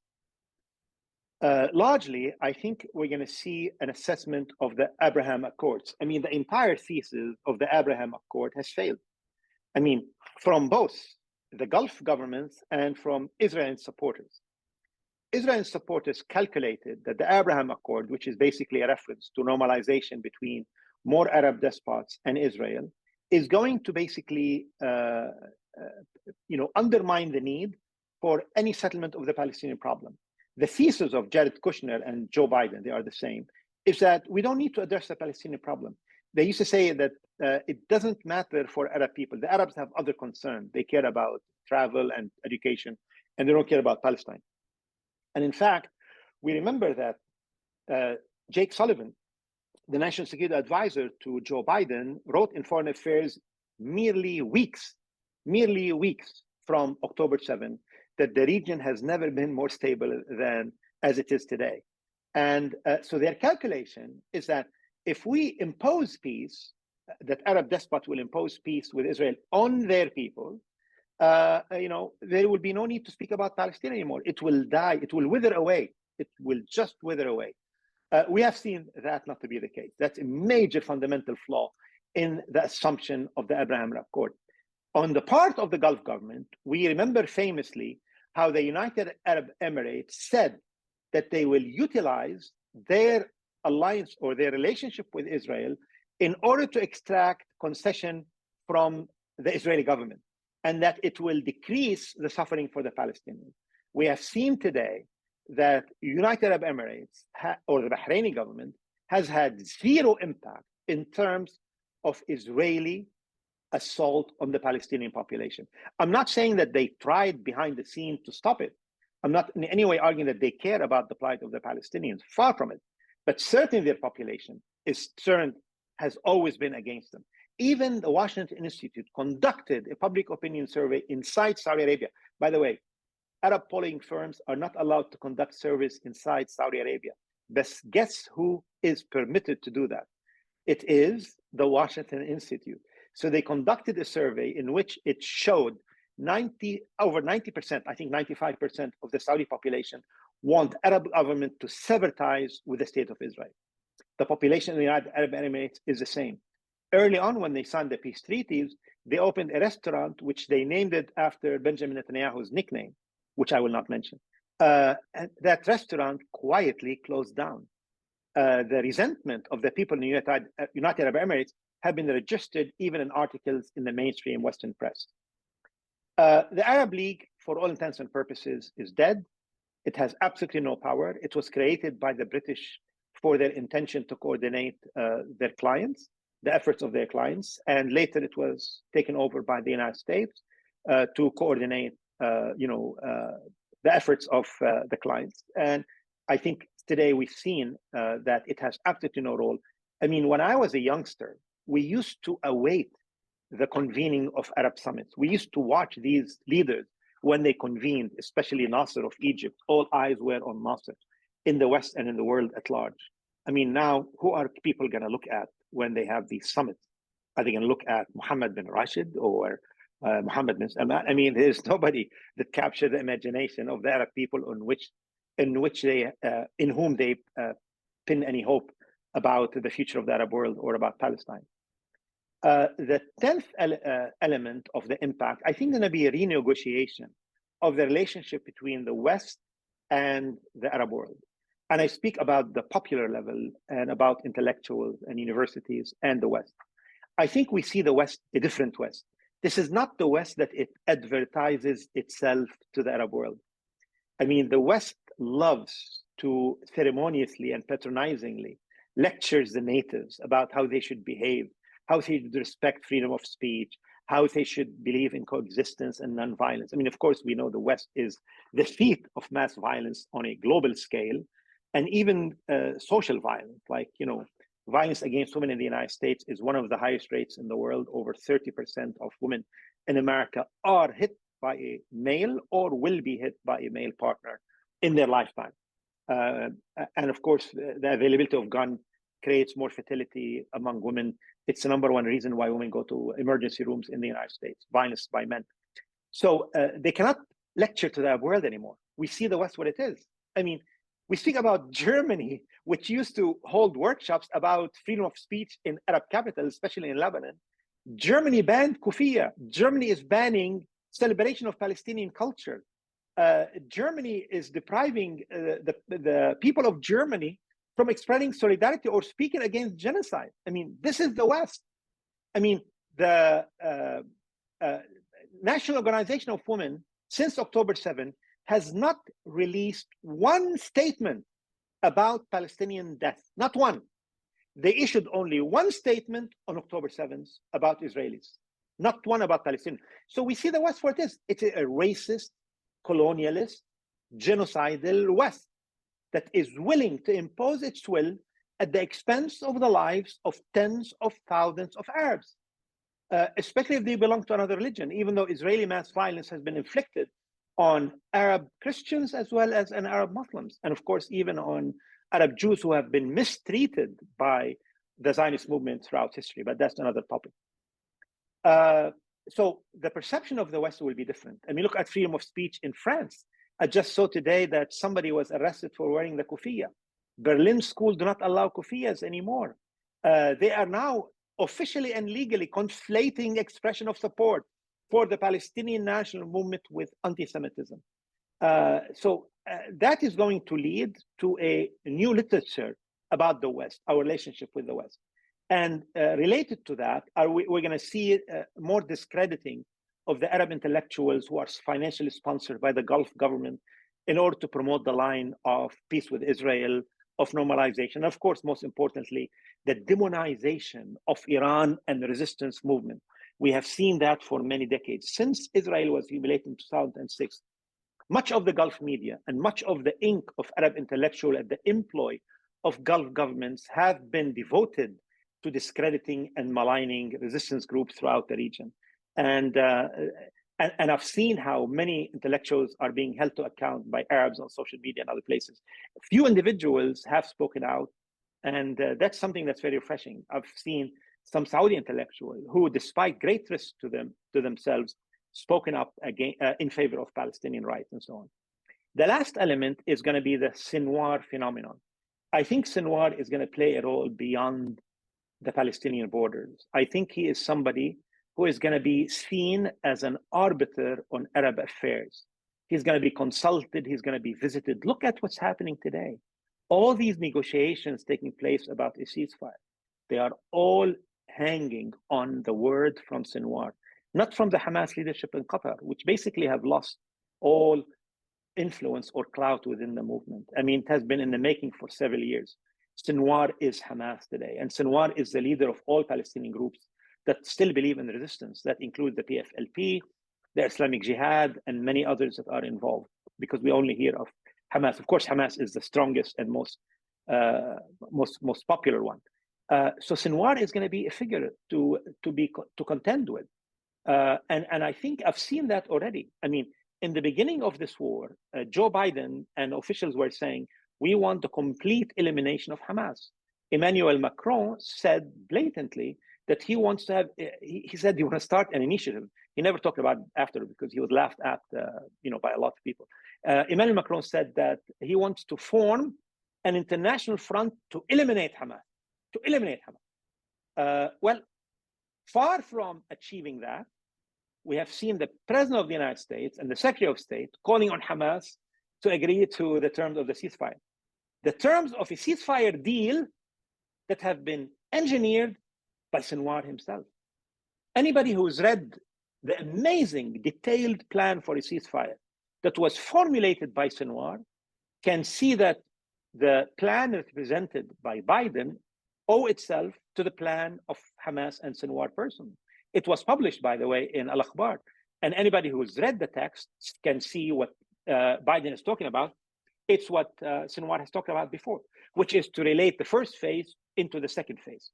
Largely, I think we're going to see an assessment of the Abraham Accords. I mean, the entire thesis of the Abraham Accord has failed. I mean, from both the Gulf governments and from Israel's supporters. Israel's supporters calculated that the Abraham Accord, which is basically a reference to normalization between more Arab despots and Israel, is going to basically undermine the need for any settlement of the Palestinian problem. The thesis of Jared Kushner and Joe Biden, they are the same, is that we don't need to address the Palestinian problem. They used to say that it doesn't matter for Arab people. The Arabs have other concerns. They care about travel and education, and they don't care about Palestine. And in fact, we remember that Jake Sullivan, the national security advisor to Joe Biden, wrote in Foreign Affairs merely weeks from October 7 that the region has never been more stable than as it is today. And so their calculation is that if we impose peace, that Arab despots will impose peace with Israel on their people, there will be no need to speak about Palestine anymore. It will die. It will wither away. It will just wither away. We have seen that not to be the case. That's a major fundamental flaw in the assumption of the Abraham Accord. On the part of the Gulf government, we remember famously how the United Arab Emirates said that they will utilize their alliance or their relationship with Israel in order to extract concession from the Israeli government, and that it will decrease the suffering for the Palestinians. We have seen today that United Arab Emirates or the Bahraini government has had zero impact in terms of Israeli assault on the Palestinian population. I'm not saying that they tried behind the scenes to stop it. I'm not in any way arguing that they care about the plight of the Palestinians, far from it. But certainly their population has always been against them. Even the Washington Institute conducted a public opinion survey inside Saudi Arabia. By the way, Arab polling firms are not allowed to conduct surveys inside Saudi Arabia. But guess who is permitted to do that? It is the Washington Institute. So they conducted a survey in which it showed over 90%, I think 95% of the Saudi population want Arab government to sever ties with the state of Israel. The population in the United Arab Emirates is the same. Early on, when they signed the peace treaties, they opened a restaurant which they named it after Benjamin Netanyahu's nickname, which I will not mention. And that restaurant quietly closed down. The resentment of the people in the United Arab Emirates have been registered even in articles in the mainstream Western press. The Arab League, for all intents and purposes, is dead. It has absolutely no power. It was created by the British for their intention to coordinate their clients, the efforts of their clients, and later it was taken over by the United States to coordinate, the efforts of the clients. And I think today we've seen that it has absolutely no role. I mean, when I was a youngster, we used to await the convening of Arab summits. We used to watch these leaders when they convened, especially Nasser of Egypt. All eyes were on Nasser in the West and in the world at large. I mean, now who are people going to look at when they have these summits? Are they going to look at Mohammed bin Rashid or Mohammed bin Salman? I mean, there's nobody that captured the imagination of the Arab people in whom they pin any hope about the future of the Arab world or about Palestine. The 10th element of the impact, I think, going to be a renegotiation of the relationship between the West and the Arab world. And I speak about the popular level and about intellectuals and universities and the West. I think we see the West, a different West. This is not the West that it advertises itself to the Arab world. I mean, the West loves to ceremoniously and patronizingly lectures the natives about how they should behave, how they should respect freedom of speech, how they should believe in coexistence and nonviolence. I mean, of course, we know the West is the seat of mass violence on a global scale, and even social violence, like, violence against women in the United States is one of the highest rates in the world. Over 30% of women in America are hit by a male or will be hit by a male partner in their lifetime. And of course, the availability of gun creates more fertility among women. It's the number one reason why women go to emergency rooms in the United States, violence by men. So they cannot lecture to the world anymore. We see the West what it is. I mean, we speak about Germany, which used to hold workshops about freedom of speech in Arab capitals, especially in Lebanon. Germany banned kufiya. Germany is banning celebration of Palestinian culture. Germany is depriving the people of Germany from expressing solidarity or speaking against genocide. I mean, this is the West. I mean, the National Organization of Women, since October 7, has not released one statement about Palestinian death, not one. They issued only one statement on October 7th about Israelis, not one about Palestinians. So we see the West for it is. It's a racist, colonialist, genocidal West that is willing to impose its will at the expense of the lives of tens of thousands of Arabs, especially if they belong to another religion, even though Israeli mass violence has been inflicted on Arab Christians as well as on Arab Muslims, and of course, even on Arab Jews who have been mistreated by the Zionist movement throughout history, but that's another topic. So the perception of the West will be different. I mean, look at freedom of speech in France. I just saw today that somebody was arrested for wearing the kufiya. Berlin schools do not allow kufiyas anymore. They are now officially and legally conflating expression of support for the Palestinian national movement with anti-Semitism. So that is going to lead to a new literature about the West, our relationship with the West. And related to that, we're going to see more discrediting of the Arab intellectuals who are financially sponsored by the Gulf government in order to promote the line of peace with Israel, of normalization, and of course, most importantly, the demonization of Iran and the resistance movement. We have seen that for many decades. Since Israel was humiliated in 2006, much of the Gulf media and much of the ink of Arab intellectual at the employ of Gulf governments have been devoted to discrediting and maligning resistance groups throughout the region. And I've seen how many intellectuals are being held to account by Arabs on social media and other places. A few individuals have spoken out, and that's something that's very refreshing. I've seen some Saudi intellectuals who, despite great risk to themselves, spoken up again in favor of Palestinian rights and so on. The last element is going to be the Sinwar phenomenon. I think Sinwar is going to play a role beyond the Palestinian borders. I think he is somebody who is going to be seen as an arbiter on Arab affairs. He's going to be consulted, he's going to be visited. Look at what's happening today. All these negotiations taking place about a ceasefire, they are all hanging on the word from Sinwar, not from the Hamas leadership in Qatar, which basically have lost all influence or clout within the movement. I mean, it has been in the making for several years. Sinwar is Hamas today, and Sinwar is the leader of all Palestinian groups that still believe in resistance. That includes the PFLP, the Islamic Jihad, and many others that are involved, because we only hear of Hamas. Of course, Hamas is the strongest and most popular one. So Sinwar is going to be a figure to contend with, and I think I've seen that already. I mean, in the beginning of this war, Joe Biden and officials were saying, we want the complete elimination of Hamas. Emmanuel Macron said blatantly that he wants to have, he said he wants to start an initiative. He never talked about it after, because he was laughed at by a lot of people. Emmanuel Macron said that he wants to form an international front to eliminate Hamas, well, far from achieving that, we have seen the President of the United States and the Secretary of State calling on Hamas to agree to the terms of the ceasefire. The terms of a ceasefire deal that have been engineered by Sinwar himself. Anybody who's read the amazing detailed plan for a ceasefire that was formulated by Sinwar can see that the plan represented by Biden owe itself to the plan of Hamas and Sinwar personally. It was published, by the way, in Al-Akhbar. And anybody who's read the text can see what Biden is talking about. It's what Sinwar has talked about before, which is to relate the first phase into the second phase.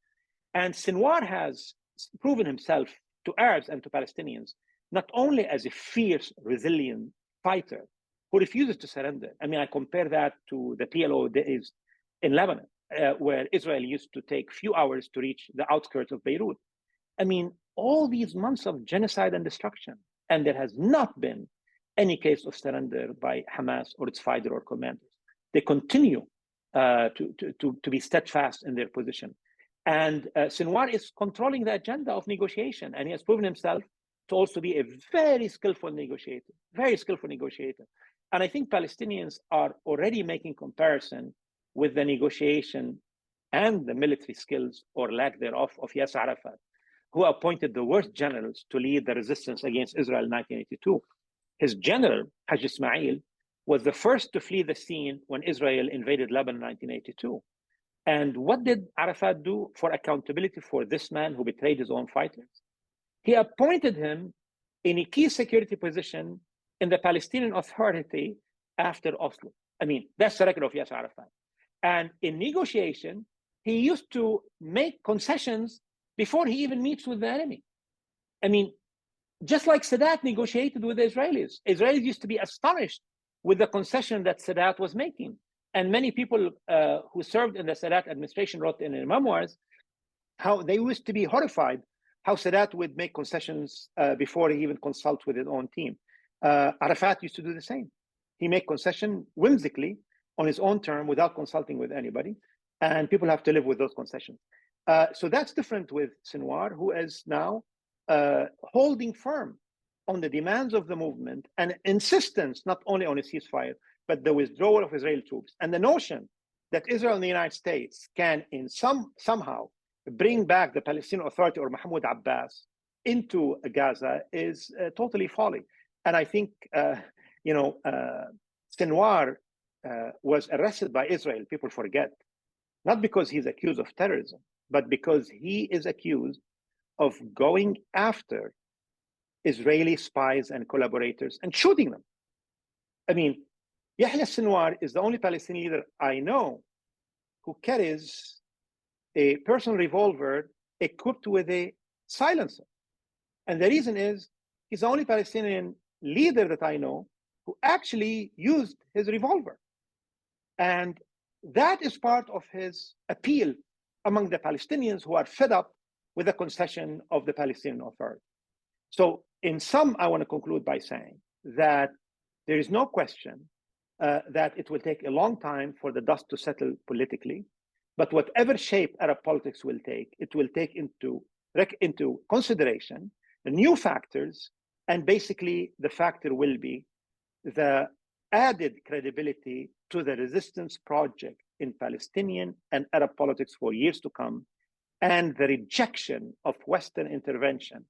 And Sinwar has proven himself to Arabs and to Palestinians, not only as a fierce, resilient fighter who refuses to surrender. I mean, I compare that to the PLO days in Lebanon, where Israel used to take few hours to reach the outskirts of Beirut. I mean, all these months of genocide and destruction, and there has not been any case of surrender by Hamas or its fighter or commanders. They continue to be steadfast in their position. And Sinwar is controlling the agenda of negotiation, and he has proven himself to also be a very skillful negotiator. And I think Palestinians are already making comparison with the negotiation and the military skills, or lack thereof, of Yasser Arafat, who appointed the worst generals to lead the resistance against Israel in 1982. His general, Haj Ismail, was the first to flee the scene when Israel invaded Lebanon in 1982. And what did Arafat do for accountability for this man who betrayed his own fighters? He appointed him in a key security position in the Palestinian Authority after Oslo. I mean, that's the record of Yasser Arafat. And in negotiation, he used to make concessions before he even meets with the enemy. I mean, just like Sadat negotiated with the Israelis. Israelis used to be astonished with the concession that Sadat was making. And many people who served in the Sadat administration wrote in their memoirs how they used to be horrified how Sadat would make concessions before he even consults with his own team. Arafat used to do the same. He made concession whimsically on his own term without consulting with anybody. And people have to live with those concessions. So that's different with Sinwar, who is now holding firm on the demands of the movement and insistence not only on a ceasefire, but the withdrawal of Israeli troops. And the notion that Israel and the United States can somehow bring back the Palestinian Authority or Mahmoud Abbas into Gaza is totally folly. And I think, Sinwar was arrested by Israel, people forget, not because he's accused of terrorism, but because he is accused of going after Israeli spies and collaborators and shooting them. I mean, Yahya Sinwar is the only Palestinian leader I know who carries a personal revolver equipped with a silencer. And the reason is he's the only Palestinian leader that I know who actually used his revolver. And that is part of his appeal among the Palestinians who are fed up with the concession of the Palestinian Authority. So in sum, I want to conclude by saying that there is no question that it will take a long time for the dust to settle politically, but whatever shape Arab politics will take, it will take into consideration the new factors, and basically the factor will be the added credibility to the resistance project in Palestinian and Arab politics for years to come, and the rejection of Western intervention,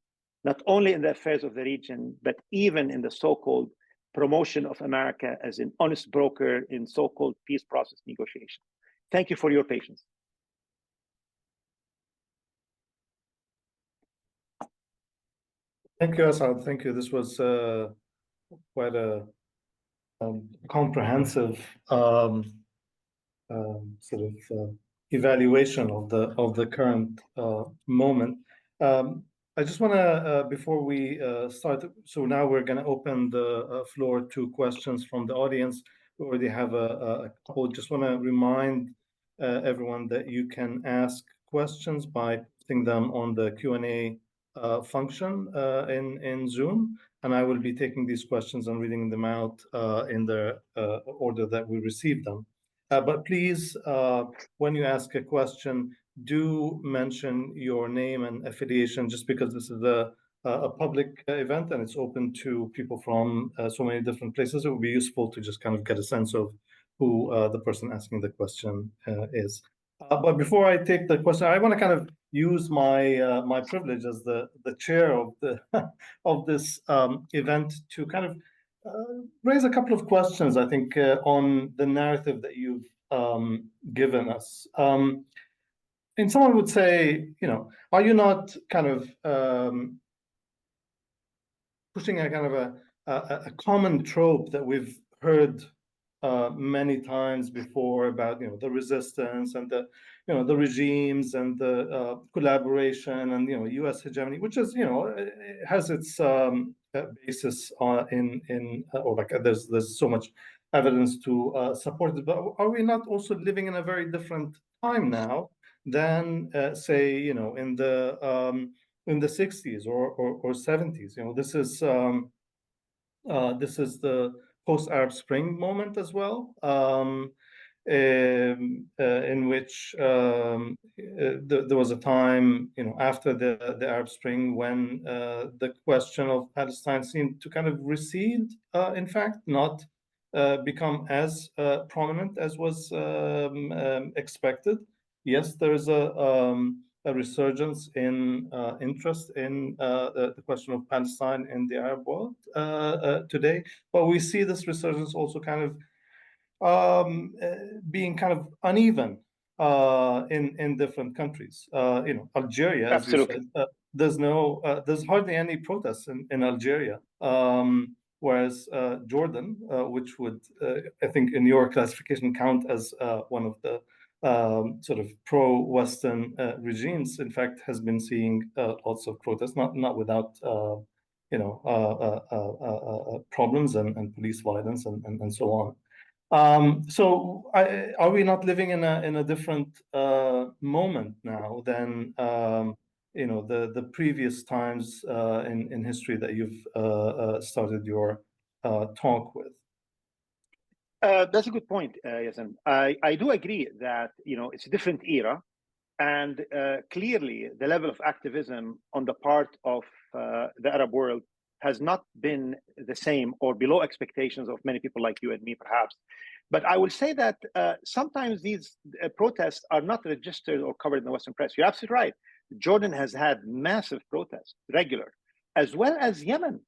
not only in the affairs of the region, but even in the so-called promotion of America as an honest broker in so-called peace process negotiation. Thank you for your patience. Thank you, Asad. Thank you. This was quite a comprehensive sort of evaluation of the current moment. I just want to, before we start, so now we're going to open the floor to questions from the audience. We already have a couple. Just want to remind everyone that you can ask questions by putting them on the Q&A function in Zoom, and I will be taking these questions and reading them out in the order that we receive them. But please, when you ask a question, do mention your name and affiliation, just because this is a public event and it's open to people from so many different places. It would be useful to just kind of get a sense of who the person asking the question is. But before I take the question, I want to kind of use my my privilege as the chair of the of this event to kind of raise a couple of questions, I think, on the narrative that you've given us. And someone would say, you know, are you not kind of pushing a kind of a common trope that we've heard many times before about, you know, the resistance and the, you know, the regimes and the collaboration and, you know, U.S. hegemony, which is, you know, has its basis in or like there's so much evidence to support it. But are we not also living in a very different time now than say, you know, in the 60s or 70s? You know, this is the post-Arab Spring moment as well, in which there was a time, you know, after the Arab Spring when the question of Palestine seemed to kind of recede, in fact, not become as prominent as was expected. Yes, there is a resurgence in interest in the question of Palestine in the Arab world today, but we see this resurgence also kind of being kind of uneven in different countries. You know, Algeria, as you said, there's hardly any protests in Algeria. Whereas Jordan, which would, I think, in your classification, count as one of the sort of pro-Western regimes, in fact, has been seeing lots of protests, not without you know problems and police violence and so on. So are we not living in a different moment now than you know the previous times in history that you've started your talk with? That's a good point, Yazan. I do agree that, you know, it's a different era, and clearly the level of activism on the part of the Arab world has not been the same or below expectations of many people like you and me, perhaps. But I will say that sometimes these protests are not registered or covered in the Western press. You're absolutely right. Jordan has had massive protests, regular, as well as Yemen.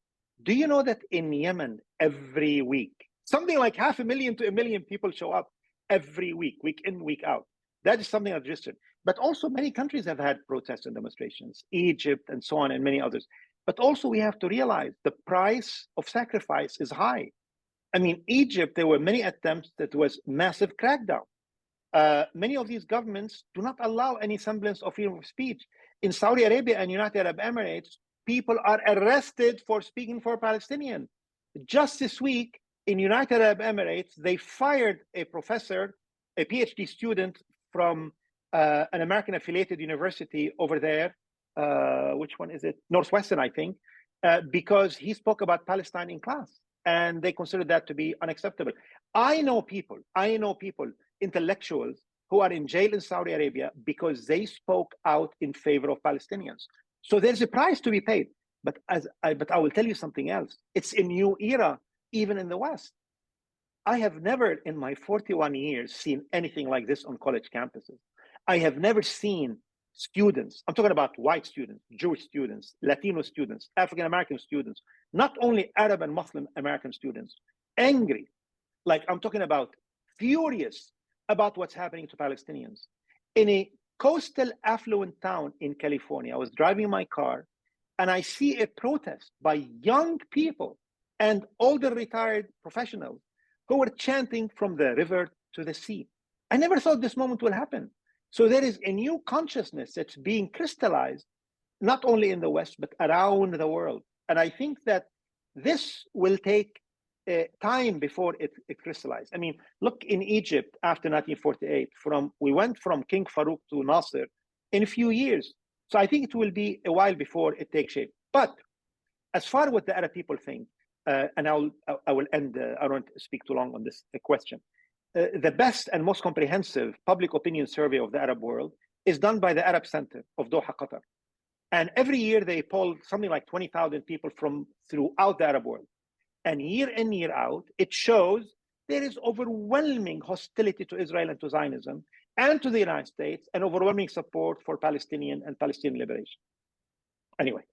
Do you know that in Yemen, every week, something like 500,000 to 1 million people show up every week, week in, week out? That is something I've registered. But also many countries have had protests and demonstrations, Egypt and so on, and many others. But also we have to realize the price of sacrifice is high. I mean, Egypt, there were many attempts that was massive crackdown. Many of these governments do not allow any semblance of freedom of speech. In Saudi Arabia and United Arab Emirates, people are arrested for speaking for Palestinians. Just this week in United Arab Emirates, they fired a professor, a PhD student from an American affiliated university over there. Which one is it? Northwestern, I think, because he spoke about Palestine in class, and they considered that to be unacceptable. I know people, intellectuals who are in jail in Saudi Arabia because they spoke out in favor of Palestinians. So there's a price to be paid. But I will tell you something else. It's a new era, even in the West. I have never in my 41 years seen anything like this on college campuses. I have never seen students, I'm talking about white students, Jewish students, Latino students, African-American students, not only Arab and Muslim American students, angry. Like I'm talking about furious about what's happening to Palestinians. In a coastal affluent town in California, I was driving my car and I see a protest by young people and older retired professionals who were chanting from the river to the sea. I never thought this moment will happen. So there is a new consciousness that's being crystallized, not only in the West, but around the world. And I think that this will take time before it crystallizes. I mean, look in Egypt after 1948, we went from King Farouk to Nasser in a few years. So I think it will be a while before it takes shape. But as far as what the Arab people think, and I will end, I don't speak too long on this question. The best and most comprehensive public opinion survey of the Arab world is done by the Arab Center of Doha, Qatar. And every year they poll something like 20,000 people from throughout the Arab world. And year in, year out, it shows there is overwhelming hostility to Israel and to Zionism and to the United States, and overwhelming support for Palestinian and Palestinian liberation. Anyway.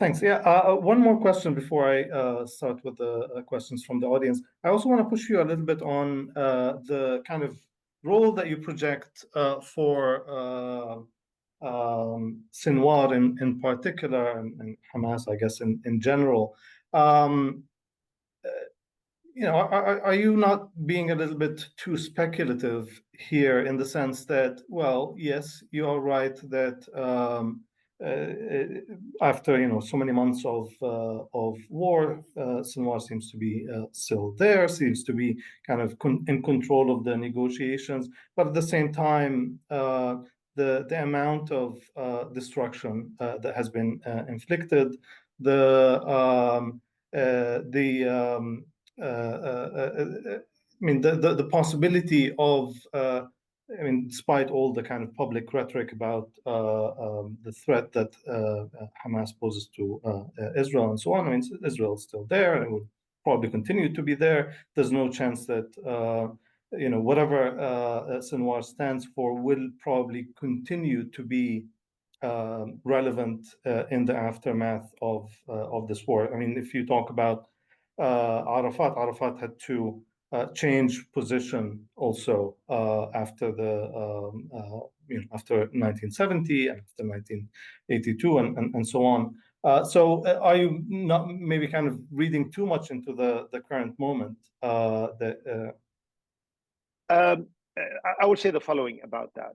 Thanks. Yeah, one more question before I start with the questions from the audience. I also want to push you a little bit on the kind of role that you project for Sinwar in particular, and Hamas, I guess, in general. Are you not being a little bit too speculative here in the sense that, well, yes, you are right that after so many months of war, Sinwar seems to be still there, seems to be kind of in control of the negotiations, but at the same time, the amount of destruction that has been inflicted, I mean, the possibility of, I mean, despite all the kind of public rhetoric about the threat that Hamas poses to Israel and so on, I mean, Israel is still there and it will probably continue to be there. There's no chance that, whatever Sinwar stands for will probably continue to be relevant in the aftermath of this war. I mean, if you talk about Arafat had to change position also after after 1970 and after 1982 and so on. So are you not maybe kind of reading too much into the current moment? I would say the following about that.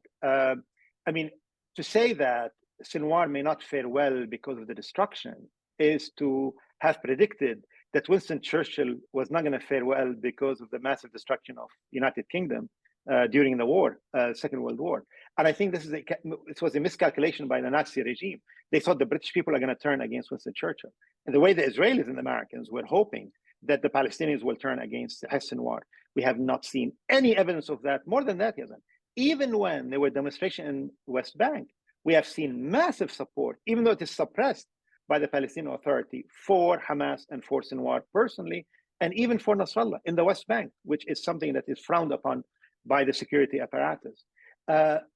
I mean, to say that Sinwar may not fare well because of the destruction is to have predicted that Winston Churchill was not going to fare well because of the massive destruction of the United Kingdom during the war, Second World War. And I think this was a miscalculation by the Nazi regime. They thought the British people are going to turn against Winston Churchill. And the way the Israelis and the Americans were hoping that the Palestinians will turn against Sinwar, we have not seen any evidence of that. More than that, Yazan, even when there were demonstrations in West Bank, we have seen massive support, even though it is suppressed by the Palestinian Authority, for Hamas and for Sinwar personally, and even for Nasrallah in the West Bank, which is something that is frowned upon by the security apparatus.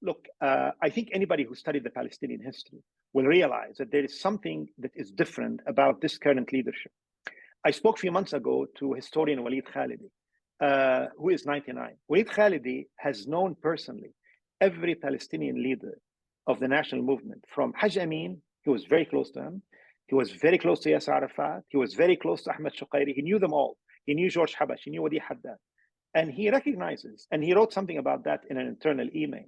Look, I think anybody who studied the Palestinian history will realize that there is something that is different about this current leadership. I spoke a few months ago to historian Walid Khalidi, who is 99. Walid Khalidi has known personally every Palestinian leader of the national movement, from Haj Amin, he was very close to him. He was very close to Yasser Arafat. He was very close to Ahmed Shuqairi. He knew them all. He knew George Habash. He knew Wadi Haddad. And he recognizes, and he wrote something about that in an internal email,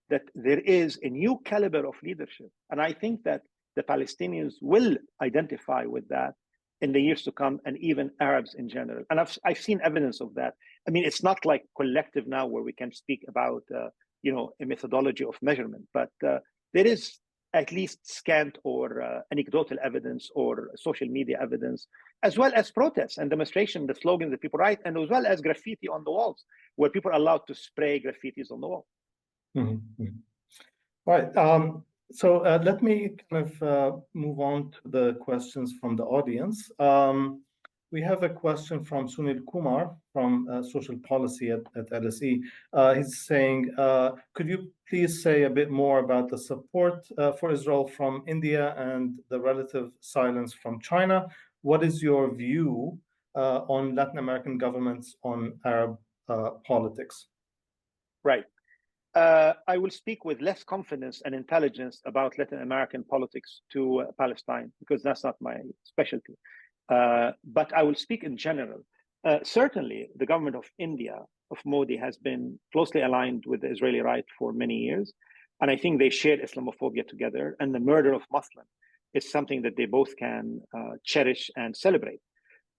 that there is a new caliber of leadership. And I think that the Palestinians will identify with that in the years to come, and even Arabs in general. And I've seen evidence of that. I mean, it's not like collective now where we can speak about a methodology of measurement, but there is at least scant or anecdotal evidence or social media evidence, as well as protests and demonstration, the slogans that people write, and as well as graffiti on the walls, where people are allowed to spray graffitis on the wall. Mm-hmm. Right. So let me kind of move on to the questions from the audience. We have a question from Sunil Kumar from Social Policy at LSE. He's saying, could you please say a bit more about the support for Israel from India and the relative silence from China? What is your view on Latin American governments on Arab politics? Right. I will speak with less confidence and intelligence about Latin American politics to Palestine, because that's not my specialty. But I will speak in general. Certainly, the government of India, of Modi, has been closely aligned with the Israeli right for many years. And I think they shared Islamophobia together. And the murder of Muslims is something that they both can cherish and celebrate.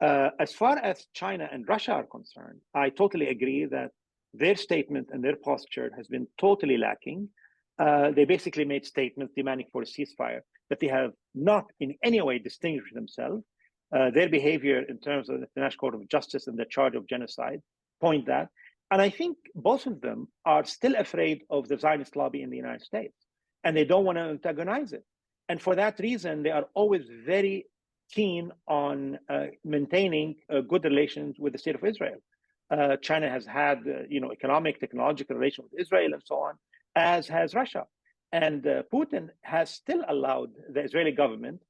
As far as China and Russia are concerned, I totally agree that their statement and their posture has been totally lacking. They basically made statements demanding for a ceasefire, but they have not in any way distinguished themselves. Their behavior in terms of the International Court of Justice and the charge of genocide point that. And I think both of them are still afraid of the Zionist lobby in the United States, and they don't want to antagonize it. And for that reason, they are always very keen on maintaining good relations with the state of Israel. China has had, economic, technological relations with Israel and so on, as has Russia. And Putin has still allowed the Israeli government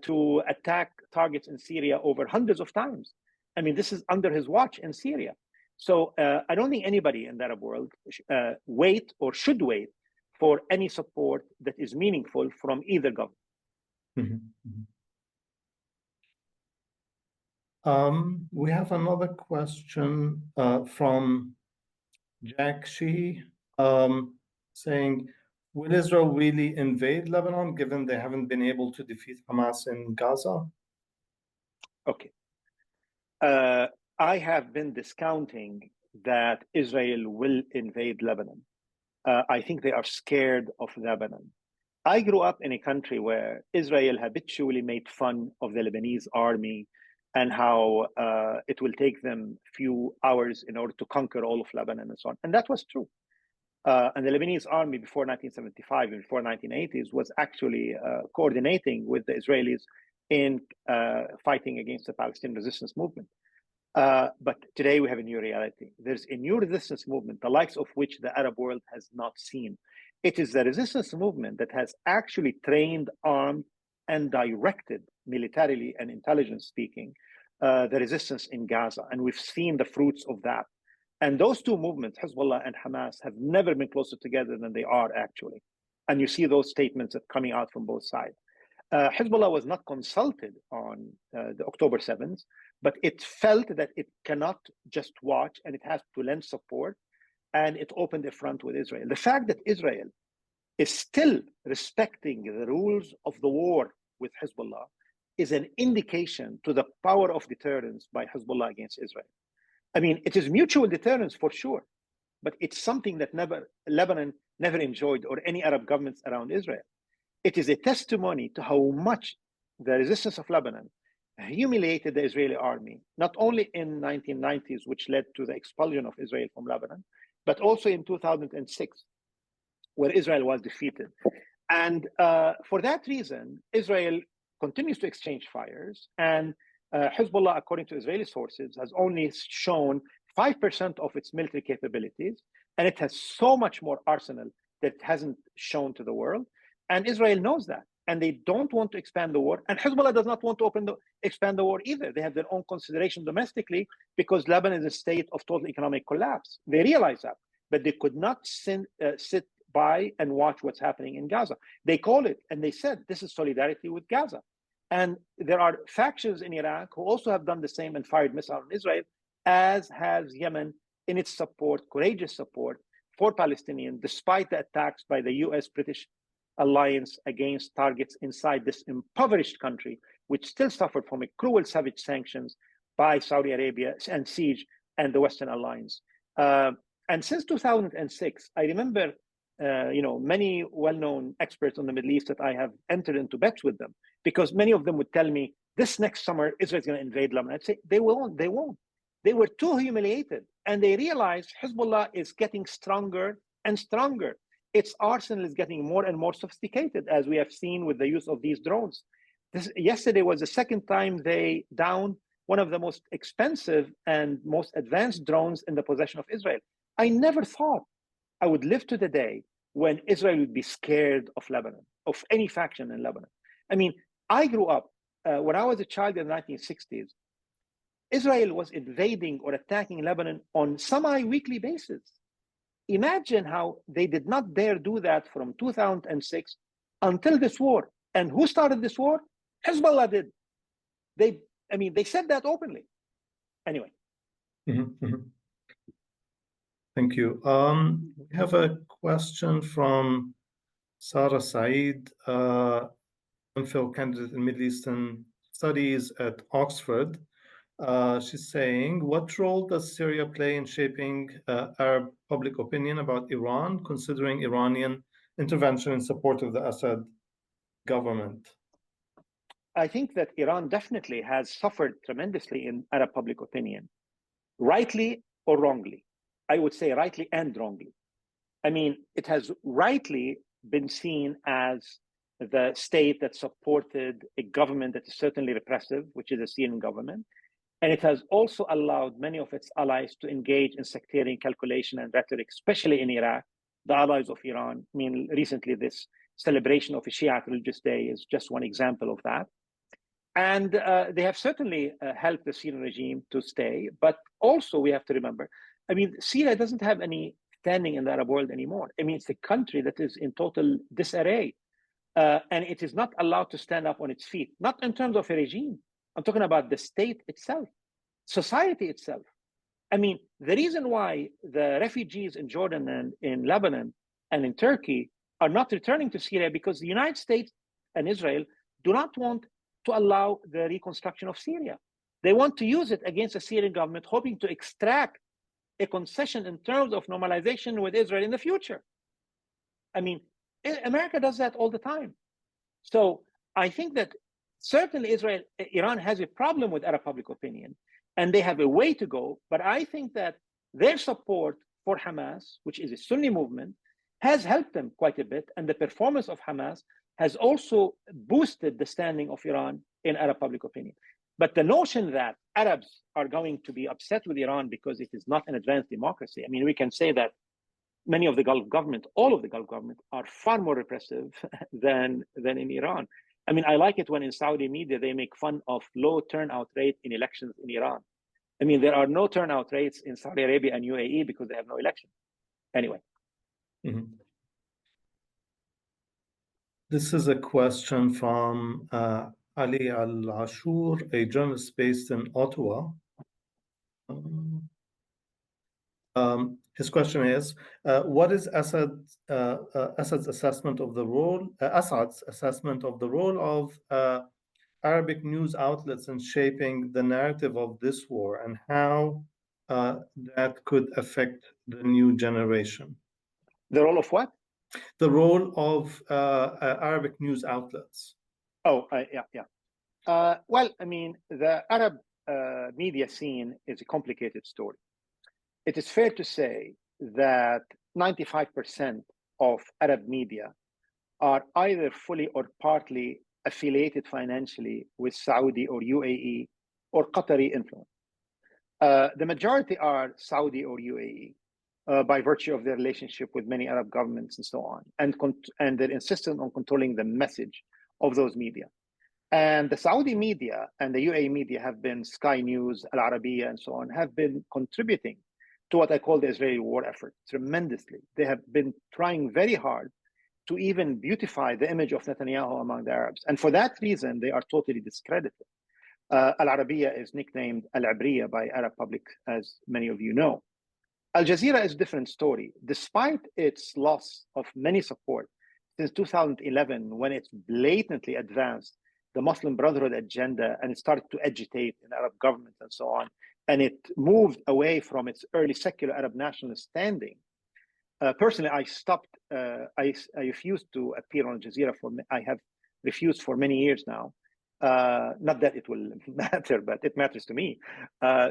to attack targets in Syria over hundreds of times. I mean, this is under his watch in Syria. So I don't think anybody in the Arab world wait or should wait for any support that is meaningful from either government. Mm-hmm. We have another question from Jack Shee saying, will Israel really invade Lebanon given they haven't been able to defeat Hamas in Gaza? Okay. I have been discounting that Israel will invade Lebanon. I think they are scared of Lebanon. I grew up in a country where Israel habitually made fun of the Lebanese army and how it will take them a few hours in order to conquer all of Lebanon and so on. And that was true. And the Lebanese army before 1975 and before 1980s was actually coordinating with the Israelis in fighting against the Palestinian resistance movement. But today we have a new reality. There's a new resistance movement, the likes of which the Arab world has not seen. It is the resistance movement that has actually trained, armed, and directed militarily and intelligence speaking the resistance in Gaza. And we've seen the fruits of that. And those two movements, Hezbollah and Hamas, have never been closer together than they are actually. And you see those statements that coming out from both sides. Hezbollah was not consulted on the October 7th, but it felt that it cannot just watch and it has to lend support, and it opened a front with Israel. The fact that Israel is still respecting the rules of the war with Hezbollah is an indication to the power of deterrence by Hezbollah against Israel. I mean, it is mutual deterrence for sure, but it's something that Lebanon never enjoyed, or any Arab governments around Israel. It is a testimony to how much the resistance of Lebanon humiliated the Israeli army, not only in 1990s, which led to the expulsion of Israel from Lebanon, but also in 2006, where Israel was defeated. And for that reason, Israel continues to exchange fires, and Hezbollah, according to Israeli sources, has only shown 5% of its military capabilities, and it has so much more arsenal that it hasn't shown to the world. And Israel knows that. and they don't want to expand the war. And Hezbollah does not want to expand the war either. They have their own consideration domestically because Lebanon is a state of total economic collapse. They realize that, but they could not sit by and watch what's happening in Gaza. They call it, and they said, this is solidarity with Gaza. And there are factions in Iraq who also have done the same and fired missiles on Israel, as has Yemen in its support, courageous support for Palestinians, despite the attacks by the US-British alliance against targets inside this impoverished country, which still suffered from a cruel, savage sanctions by Saudi Arabia and siege and the Western alliance. And since 2006, I remember, many well-known experts on the Middle East that I have entered into bets with them, because many of them would tell me, this next summer, Israel's going to invade Lebanon. I'd say, they won't. They were too humiliated, and they realized Hezbollah is getting stronger and stronger. Its arsenal is getting more and more sophisticated, as we have seen with the use of these drones. Yesterday was the second time they downed one of the most expensive and most advanced drones in the possession of Israel. I never thought I would live to the day when Israel would be scared of Lebanon, of any faction in Lebanon. I mean, I grew up, when I was a child in the 1960s, Israel was invading or attacking Lebanon on semi-weekly basis. Imagine how they did not dare do that from 2006 until this war. And who started this war? Hezbollah did. They said that openly. Anyway. Thank you. We have a question from Sarah Saeed, MPhil candidate in Middle Eastern Studies at Oxford. She's saying, what role does Syria play in shaping Arab public opinion about Iran, considering Iranian intervention in support of the Assad government? I think that Iran definitely has suffered tremendously in Arab public opinion, rightly or wrongly. I would say rightly and wrongly. I mean, it has rightly been seen as the state that supported a government that is certainly repressive, which is the Syrian government. And it has also allowed many of its allies to engage in sectarian calculation and rhetoric, especially in Iraq, the allies of Iran. I mean, recently this celebration of a Shia religious day is just one example of that. And they have certainly helped the Syrian regime to stay. But also we have to remember, I mean, Syria doesn't have any standing in the Arab world anymore. I mean, it's a country that is in total disarray. And it is not allowed to stand up on its feet, not in terms of a regime. I'm talking about the state itself, society itself. I mean, the reason why the refugees in Jordan and in Lebanon and in Turkey are not returning to Syria because the United States and Israel do not want to allow the reconstruction of Syria. They want to use it against the Syrian government, hoping to extract a concession in terms of normalization with Israel in the future. I mean, America does that all the time. So I think that certainly Iran has a problem with Arab public opinion, and they have a way to go. But I think that their support for Hamas, which is a Sunni movement, has helped them quite a bit. And the performance of Hamas has also boosted the standing of Iran in Arab public opinion. But the notion that Arabs are going to be upset with Iran because it is not an advanced democracy, I mean, we can say that many of the Gulf governments, all of the Gulf governments, are far more repressive than in Iran. I mean, I like it when in Saudi media, they make fun of low turnout rate in elections in Iran. I mean, there are no turnout rates in Saudi Arabia and UAE because they have no election. Anyway. This is a question from Ali Al-Ashur, a journalist based in Ottawa. His question is, what is Assad's assessment of the role of Arabic news outlets in shaping the narrative of this war, and how that could affect the new generation? The role of what? The role of Arabic news outlets. Well, I mean, the Arab media scene is a complicated story. It is fair to say that 95% of Arab media are either fully or partly affiliated financially with Saudi or UAE or Qatari influence. The majority are Saudi or UAE by virtue of their relationship with many Arab governments and so on, and their insistence on controlling the message of those media. And the Saudi media and the UAE media have been, Sky News, Al Arabiya, and so on, have been contributing to what I call the Israeli war effort tremendously. They have been trying very hard to even beautify the image of Netanyahu among the Arabs. And for that reason, they are totally discredited. Al Arabiya is nicknamed Al Abriya by Arab public, as many of you know. Al Jazeera is a different story. Despite its loss of many support since 2011, when it blatantly advanced the Muslim Brotherhood agenda and it started to agitate in Arab governments and so on, and it moved away from its early secular Arab nationalist standing. Personally, I stopped. I refused to appear on Al Jazeera I have refused for many years now. Not that it will matter, but it matters to me.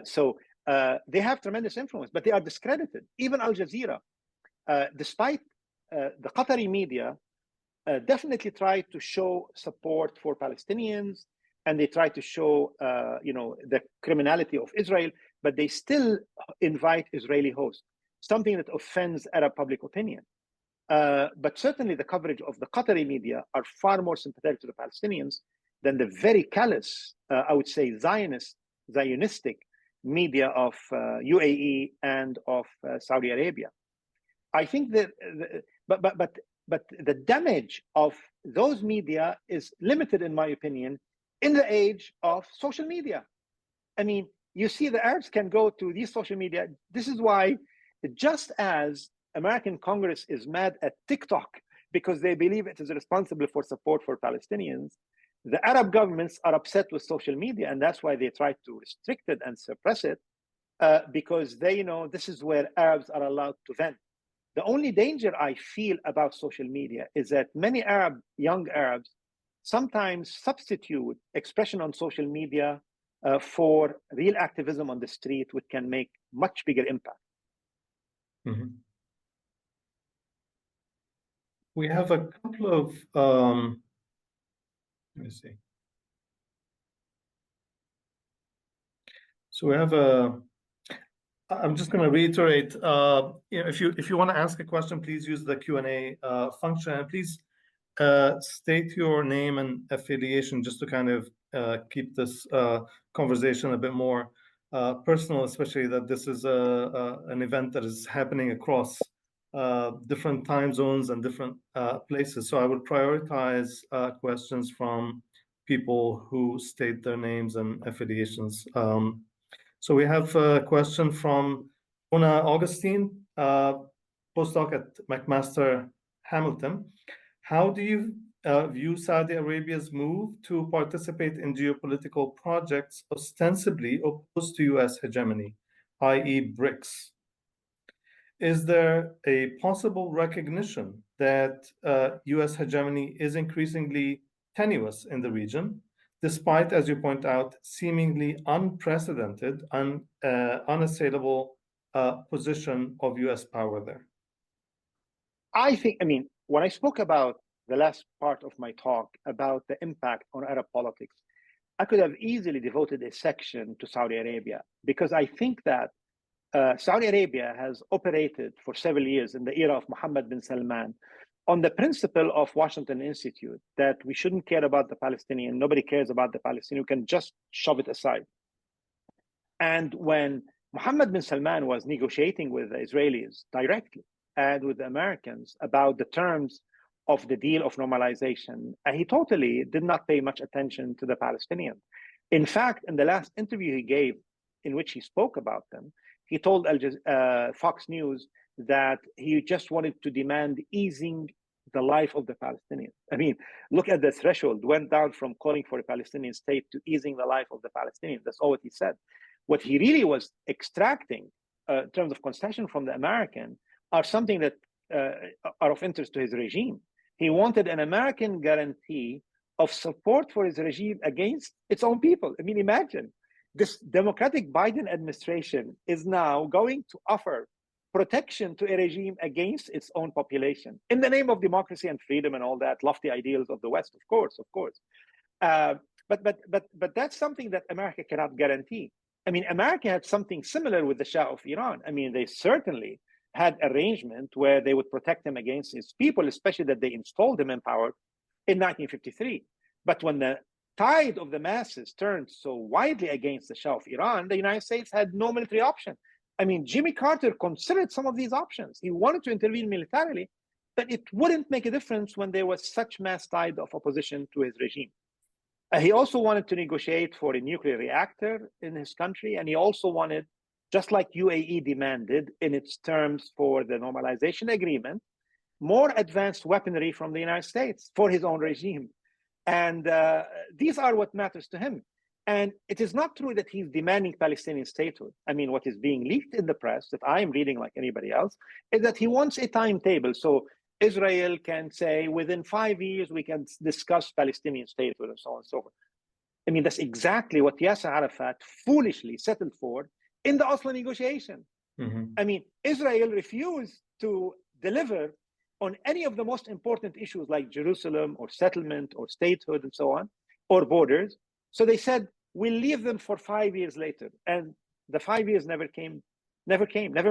So they have tremendous influence, but they are discredited. Even Al Jazeera, despite the Qatari media, definitely try to show support for Palestinians, and they try to show, the criminality of Israel, but they still invite Israeli hosts, something that offends Arab public opinion. But certainly the coverage of the Qatari media are far more sympathetic to the Palestinians than the very callous, I would say, Zionistic media of UAE and of Saudi Arabia. I think that, but the damage of those media is limited, in my opinion, in the age of social media. I mean, you see the Arabs can go to these social media. This is why, just as American Congress is mad at TikTok because they believe it is responsible for support for Palestinians, the Arab governments are upset with social media, and that's why they try to restrict it and suppress it, because they know this is where Arabs are allowed to vent. The only danger I feel about social media is that many young Arabs sometimes substitute expression on social media for real activism on the street, which can make much bigger impact. Mm-hmm. We have a couple of, let me see. So we have I'm just going to reiterate, if you want to ask a question, please use the Q&A function, and please state your name and affiliation just to kind of keep this conversation a bit more personal, especially that this is an event that is happening across different time zones and different places. So I would prioritize questions from people who state their names and affiliations. So we have a question from Una Augustine, postdoc at McMaster Hamilton. How do you view Saudi Arabia's move to participate in geopolitical projects ostensibly opposed to US hegemony, i.e. BRICS? Is there a possible recognition that US hegemony is increasingly tenuous in the region, despite, as you point out, seemingly unprecedented and unassailable position of US power there? When I spoke about the last part of my talk about the impact on Arab politics, I could have easily devoted a section to Saudi Arabia, because I think that Saudi Arabia has operated for several years in the era of Mohammed bin Salman on the principle of Washington Institute, that we shouldn't care about the Palestinian, nobody cares about the Palestinian, we can just shove it aside. And when Mohammed bin Salman was negotiating with the Israelis directly and with the Americans about the terms of the deal of normalization, he totally did not pay much attention to the Palestinians. In fact, in the last interview he gave, in which he spoke about them, he told Fox News that he just wanted to demand easing the life of the Palestinians. I mean, look at the threshold, went down from calling for a Palestinian state to easing the life of the Palestinians. That's all what he said. What he really was extracting in terms of concession from the American are something that are of interest to his regime. He wanted an American guarantee of support for his regime against its own people. I mean, imagine this Democratic Biden administration is now going to offer protection to a regime against its own population in the name of democracy and freedom and all that lofty ideals of the West, of course. But that's something that America cannot guarantee. I mean, America had something similar with the Shah of Iran. I mean, they certainly had arrangement where they would protect him against his people, especially that they installed him in power in 1953. But when the tide of the masses turned so widely against the Shah of Iran, the United States had no military option. I mean, Jimmy Carter considered some of these options. He wanted to intervene militarily, but it wouldn't make a difference when there was such mass tide of opposition to his regime. He also wanted to negotiate for a nuclear reactor in his country, and he also wanted, just like UAE demanded in its terms for the normalization agreement, more advanced weaponry from the United States for his own regime. And these are what matters to him. And it is not true that he's demanding Palestinian statehood. I mean, what is being leaked in the press that I am reading like anybody else is that he wants a timetable. So Israel can say within 5 years, we can discuss Palestinian statehood and so on and so forth. I mean, that's exactly what Yasser Arafat foolishly settled for in the Oslo negotiation. Mm-hmm. I mean, Israel refused to deliver on any of the most important issues like Jerusalem or settlement or statehood and so on, or borders. So they said, we'll leave them for 5 years later. And the 5 years never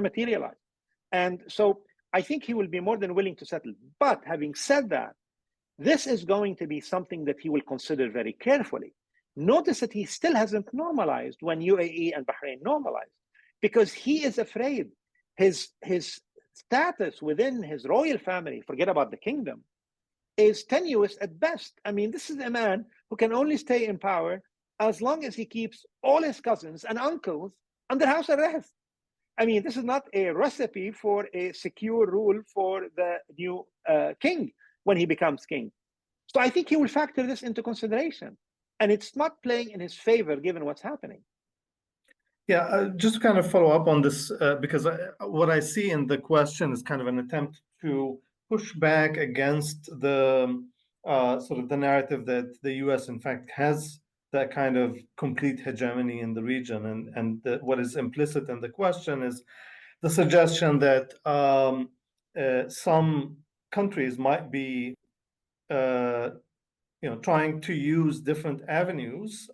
materialized. And so I think he will be more than willing to settle. But having said that, this is going to be something that he will consider very carefully. Notice that he still hasn't normalized when UAE and Bahrain normalized, because he is afraid his status within his royal family, forget about the kingdom, is tenuous at best. I mean, this is a man who can only stay in power as long as he keeps all his cousins and uncles under house arrest. I mean, this is not a recipe for a secure rule for the new king when he becomes king. So I think he will factor this into consideration. And it's not playing in his favor given what's happening. Yeah, just to kind of follow up on this, because what I see in the question is kind of an attempt to push back against the sort of the narrative that the U.S. in fact has that kind of complete hegemony in the region, and what is implicit in the question is the suggestion that some countries might be trying to use different avenues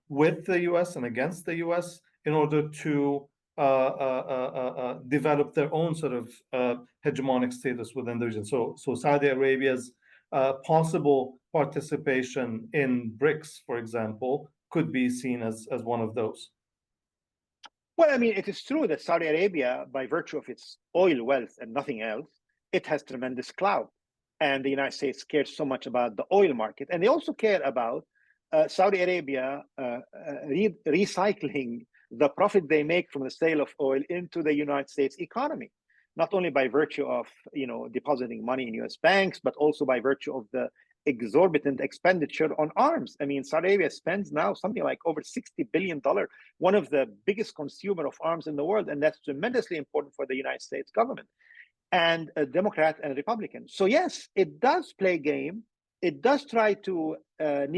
with the U.S. and against the U.S. in order to develop their own sort of hegemonic status within the region. So Saudi Arabia's possible participation in BRICS, for example, could be seen as one of those. Well, I mean, it is true that Saudi Arabia, by virtue of its oil wealth and nothing else, it has tremendous clout. And the United States cares so much about the oil market. And they also care about Saudi Arabia recycling the profit they make from the sale of oil into the United States economy, not only by virtue of depositing money in US banks, but also by virtue of the exorbitant expenditure on arms. I mean, Saudi Arabia spends now something like over $60 billion, one of the biggest consumer of arms in the world. And that's tremendously important for the United States government and a Democrat and Republican. So yes, it does play game. It does try to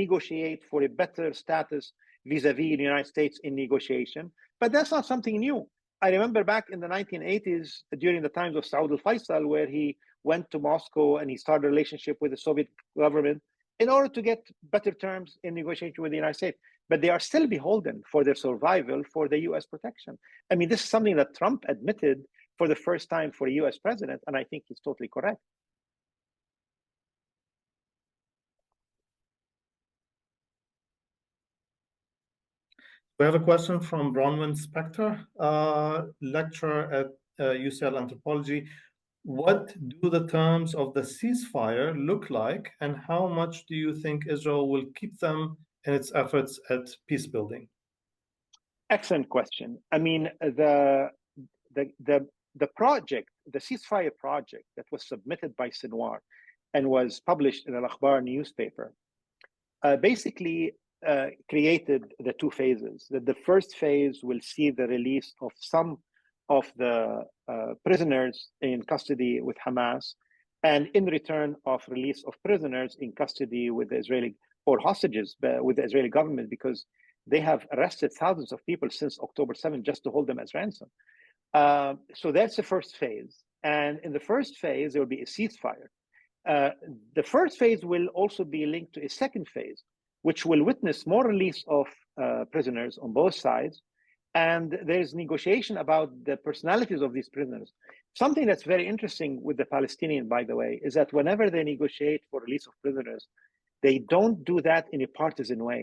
negotiate for a better status vis-a-vis the United States in negotiation, but that's not something new. I remember back in the 1980s, during the times of Saud al-Faisal, where he went to Moscow and he started a relationship with the Soviet government in order to get better terms in negotiation with the United States. But they are still beholden for their survival for the US protection. I mean, this is something that Trump admitted for the first time for a US president, and I think he's totally correct. We have a question from Bronwyn Spector, lecturer at UCL Anthropology. What do the terms of the ceasefire look like, and how much do you think Israel will keep them in its efforts at peace building? Excellent question. I mean, the project, the ceasefire project that was submitted by Sinwar and was published in Al-Akhbar newspaper, basically created the two phases. That the first phase will see the release of some of the prisoners in custody with Hamas, and in return of release of prisoners in custody with the Israeli, or hostages with the Israeli government, because they have arrested thousands of people since October 7th just to hold them as ransom. So that's the first phase. And in the first phase, there will be a ceasefire. The first phase will also be linked to a second phase, which will witness more release of prisoners on both sides. And there's negotiation about the personalities of these prisoners. Something that's very interesting with the Palestinians, by the way, is that whenever they negotiate for release of prisoners, they don't do that in a partisan way.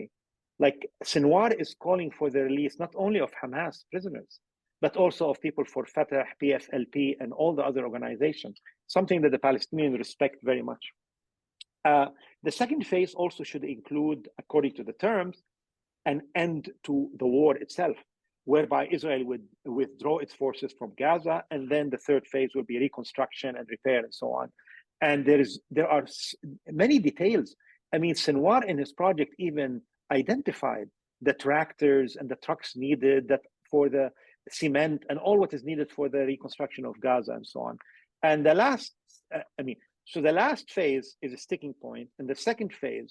Like Sinwar is calling for the release not only of Hamas prisoners, but also of people for Fatah, PFLP, and all the other organizations, something that the Palestinians respect very much. The second phase also should include, according to the terms, an end to the war itself, whereby Israel would withdraw its forces from Gaza, and then the third phase will be reconstruction and repair and so on. And there are many details. I mean, Sinwar in his project even identified the tractors and the trucks needed that for the cement and all what is needed for the reconstruction of Gaza and so on. And the last, so the last phase is a sticking point, and the second phase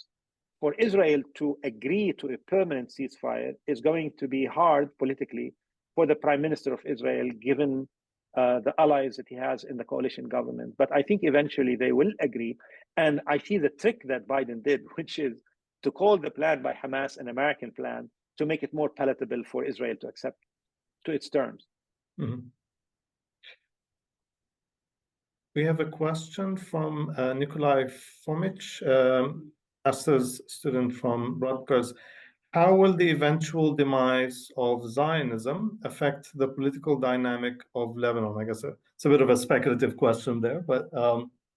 for Israel to agree to a permanent ceasefire is going to be hard politically for the Prime Minister of Israel, given the allies that he has in the coalition government. But I think eventually they will agree. And I see the trick that Biden did, which is to call the plan by Hamas an American plan to make it more palatable for Israel to accept to its terms. Mm-hmm. We have a question from Nikolai Fomich, master's student from Rutgers. How will the eventual demise of Zionism affect the political dynamic of Lebanon? I guess it's a bit of a speculative question there, but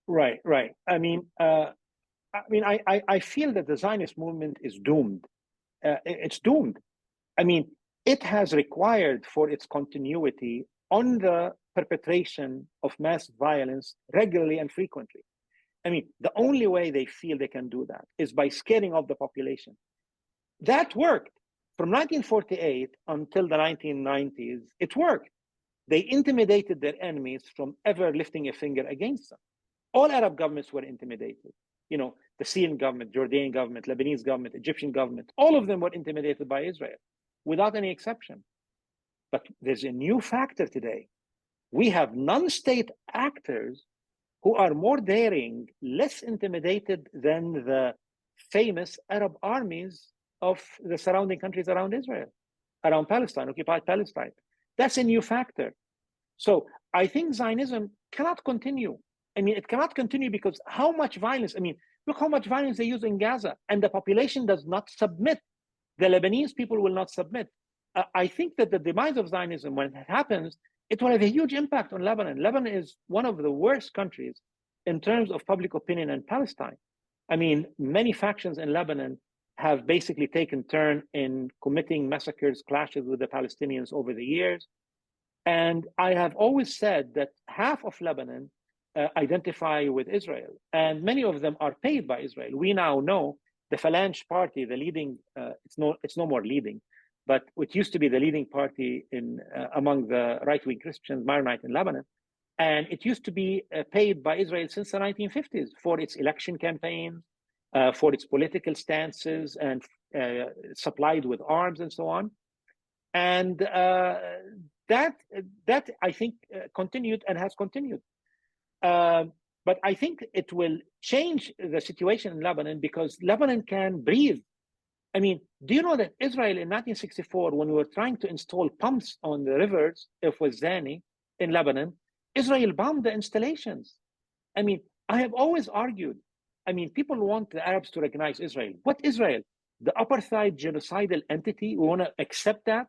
right. I feel that the Zionist movement is doomed. It's doomed. I mean, it has required for its continuity on the perpetration of mass violence regularly and frequently. I mean, the only way they feel they can do that is by scaring off the population. That worked. From 1948 until the 1990s, it worked. They intimidated their enemies from ever lifting a finger against them. All Arab governments were intimidated. You know, the Syrian government, Jordanian government, Lebanese government, Egyptian government, all of them were intimidated by Israel, without any exception. But there's a new factor today. We have non-state actors who are more daring, less intimidated than the famous Arab armies of the surrounding countries around Israel, around Palestine, occupied Palestine. That's a new factor. So I think Zionism cannot continue. I mean, it cannot continue because how much violence, I mean, look how much violence they use in Gaza, and the population does not submit. The Lebanese people will not submit. I think that the demise of Zionism, when it happens, it will have a huge impact on Lebanon. Lebanon is one of the worst countries in terms of public opinion in Palestine. I mean, many factions in Lebanon have basically taken turn in committing massacres, clashes with the Palestinians over the years. And I have always said that half of Lebanon identify with Israel, and many of them are paid by Israel. We now know the Phalange party, the leading, it's no more leading, but it used to be the leading party in among the right-wing Christians, Maronite in Lebanon. And it used to be paid by Israel since the 1950s for its election campaigns, for its political stances, and supplied with arms and so on. And that I think continued and has continued. But I think it will change the situation in Lebanon because Lebanon can breathe. I mean, do you know that Israel in 1964, when we were trying to install pumps on the rivers of Yazan in Lebanon, Israel bombed the installations. I mean, I have always argued, I mean, people want the Arabs to recognize Israel. What Israel? The apartheid genocidal entity? We want to accept that?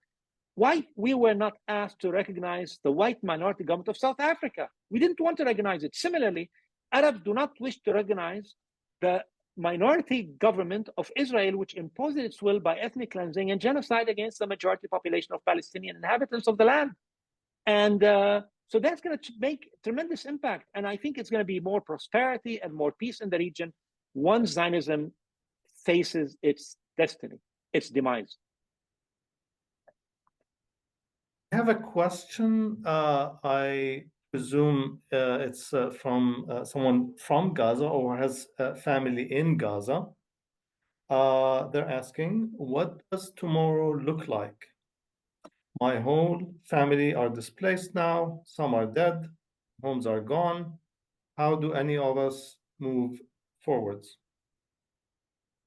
Why we were not asked to recognize the white minority government of South Africa? We didn't want to recognize it. Similarly, Arabs do not wish to recognize the minority government of Israel, which imposes its will by ethnic cleansing and genocide against the majority population of Palestinian inhabitants of the land. And so that's going to make tremendous impact. And I think it's going to be more prosperity and more peace in the region once Zionism faces its destiny, its demise. I have a question. I presume it's from someone from Gaza or has family in Gaza. They're asking, what does tomorrow look like? My whole family are displaced now. Some are dead. Homes are gone. How do any of us move forwards?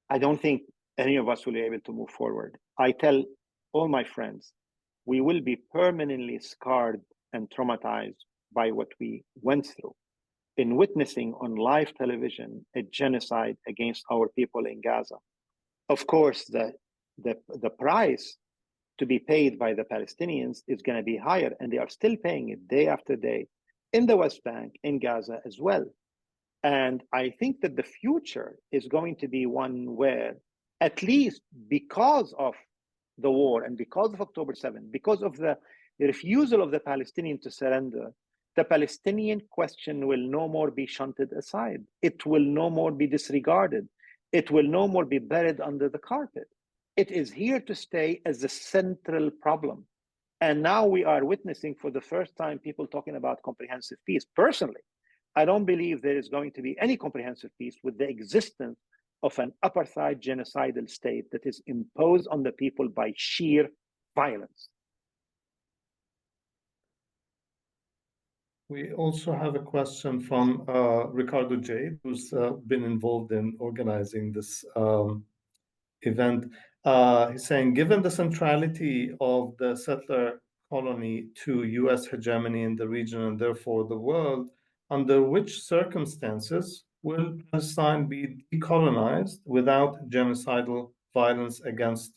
I don't think any of us will be able to move forward. I tell all my friends, we will be permanently scarred and traumatized by what we went through. in witnessing on live television a genocide against our people in Gaza. Of course, the price to be paid by the Palestinians is going to be higher, and they are still paying it day after day in the West Bank, in Gaza as well. And I think that the future is going to be one where, at least because of the war and because of October 7th, because of the refusal of the Palestinians to surrender, the Palestinian question will no more be shunted aside. It will no more be disregarded. It will no more be buried under the carpet. It is here to stay as the central problem. And now we are witnessing for the first time people talking about comprehensive peace. Personally, I don't believe there is going to be any comprehensive peace with the existence of an apartheid genocidal state that is imposed on the people by sheer violence. We also have a question from Ricardo J, who's been involved in organizing this event. He's saying, given the centrality of the settler colony to US hegemony in the region and therefore the world, under which circumstances will Palestine be decolonized without genocidal violence against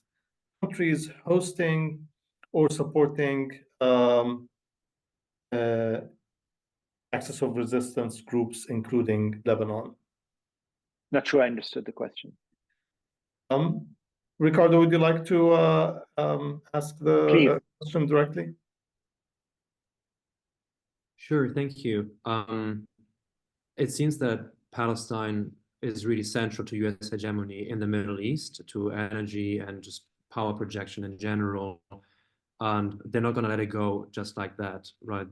countries hosting or supporting axis of resistance groups, including Lebanon? Not sure I understood the question. Ricardo, would you like to ask the question directly? Sure, thank you. It seems that Palestine is really central to US hegemony in the Middle East, to energy and just power projection in general. And they're not going to let it go just like that, right?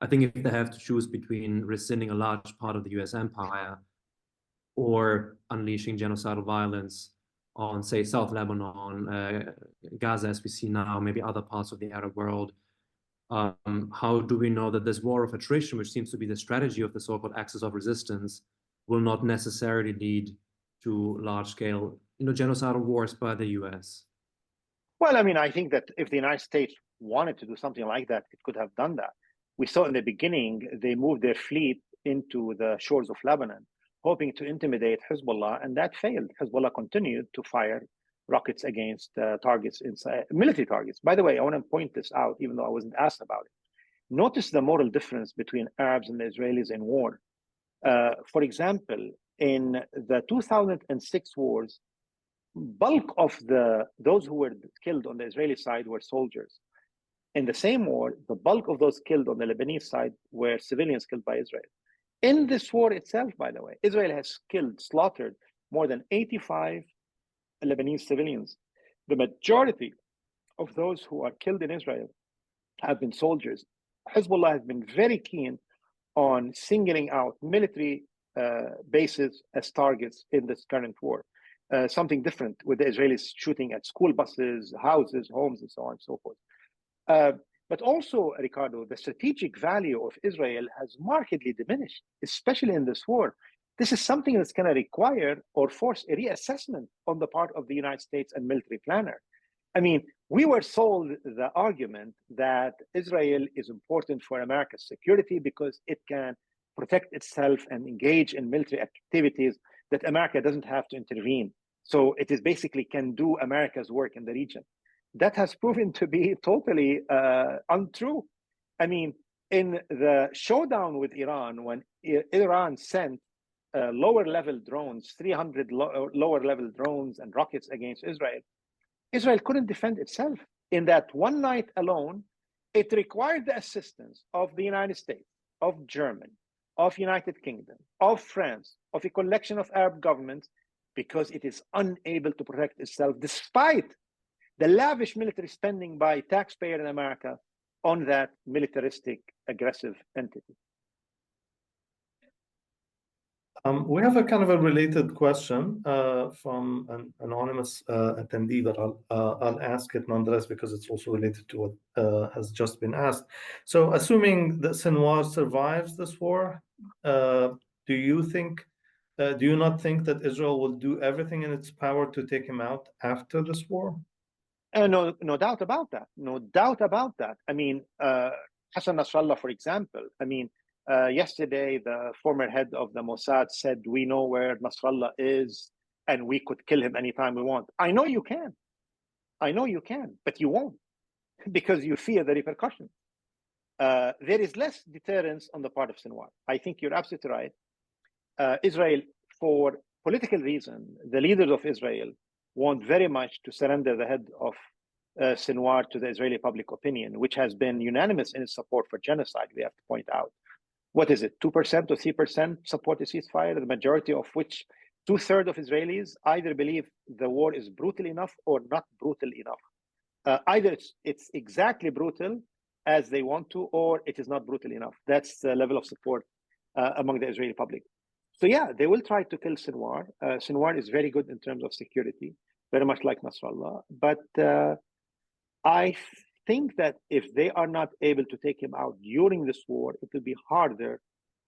I think if they have to choose between rescinding a large part of the US empire or unleashing genocidal violence on, say, South Lebanon, Gaza, as we see now, maybe other parts of the Arab world, how do we know that this war of attrition, which seems to be the strategy of the so-called axis of resistance, will not necessarily lead to large-scale, genocidal wars by the US? Well, I mean, I think that if the United States wanted to do something like that, it could have done that. We saw in the beginning, they moved their fleet into the shores of Lebanon, hoping to intimidate Hezbollah, and that failed. Hezbollah continued to fire rockets against targets, inside military targets. By the way, I want to point this out, even though I wasn't asked about it. Notice the moral difference between Arabs and the Israelis in war. For example, in the 2006 wars, bulk of those who were killed on the Israeli side were soldiers. In the same war, the bulk of those killed on the Lebanese side were civilians killed by Israel. In this war itself, by the way, Israel has slaughtered more than 85 Lebanese civilians. The majority of those who are killed in Israel have been soldiers. Hezbollah has been very keen on singling out military bases as targets in this current war. Something different with the Israelis shooting at school buses, houses, homes, and so on and so forth. But also, Ricardo, the strategic value of Israel has markedly diminished, especially in this war. This is something that's going to require or force a reassessment on the part of the United States and military planner. I mean, we were sold the argument that Israel is important for America's security because it can protect itself and engage in military activities that America doesn't have to intervene. So it is basically can do America's work in the region. That has proven to be totally untrue. I mean, in the showdown with Iran, when Iran sent lower-level drones, 300 lower-level drones and rockets against Israel, Israel couldn't defend itself. In that one night alone, it required the assistance of the United States, of Germany, of United Kingdom, of France, of a collection of Arab governments, because it is unable to protect itself despite the lavish military spending by taxpayers in America on that militaristic, aggressive entity. We have a kind of a related question from an anonymous attendee, but I'll ask it nonetheless because it's also related to what has just been asked. So, assuming that Sinwar survives this war, do you not think that Israel will do everything in its power to take him out after this war? No doubt about that. No doubt about that. I mean, Hassan Nasrallah, for example, I mean, Yesterday, the former head of the Mossad said, we know where Nasrallah is and we could kill him anytime we want. I know you can. I know you can, but you won't because you fear the repercussions. There is less deterrence on the part of Sinwar. I think you're absolutely right. Israel, for political reason, the leaders of Israel want very much to surrender the head of Sinwar to the Israeli public opinion, which has been unanimous in its support for genocide, we have to point out. What is it, 2% or 3% support the ceasefire, the majority of which 2/3 of Israelis either believe the war is brutal enough or not brutal enough. Either it's exactly brutal as they want to, or it is not brutal enough. That's the level of support among the Israeli public. So yeah, they will try to kill Sinwar. Sinwar is very good in terms of security, very much like Nasrallah. But I think that if they are not able to take him out during this war, it will be harder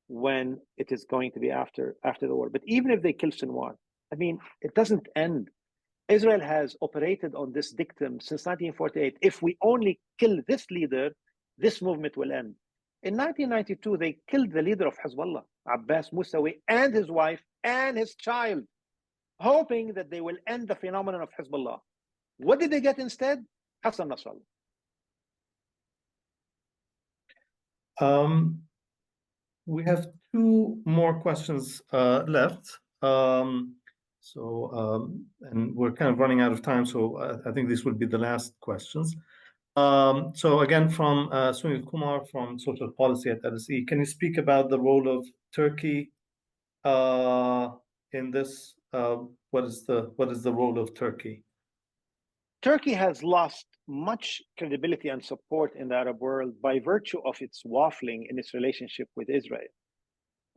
when it is going to be after the war. But even if they kill Sinwar, I mean, it doesn't end. Israel has operated on this dictum since 1948. If we only kill this leader, this movement will end. In 1992, they killed the leader of Hezbollah, Abbas Musawi, and his wife and his child, hoping that they will end the phenomenon of Hezbollah. What did they get instead? Hassan Nasrallah. We have two more questions left. And we're kind of running out of time, so I think this would be the last questions. So again, from Sunil Kumar from Social Policy at LSE, can you speak about the role of Turkey in this? What is the role of Turkey? Turkey has lost much credibility and support in the Arab world by virtue of its waffling in its relationship with Israel.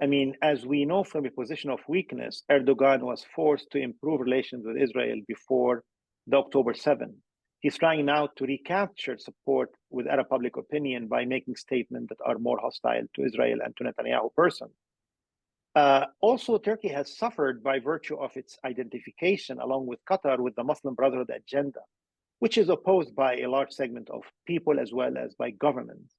I mean, as we know from a position of weakness, Erdogan was forced to improve relations with Israel before the October 7. He's trying now to recapture support with Arab public opinion by making statements that are more hostile to Israel and to Netanyahu person. Also, Turkey has suffered by virtue of its identification, along with Qatar, with the Muslim Brotherhood agenda, which is opposed by a large segment of people as well as by governments.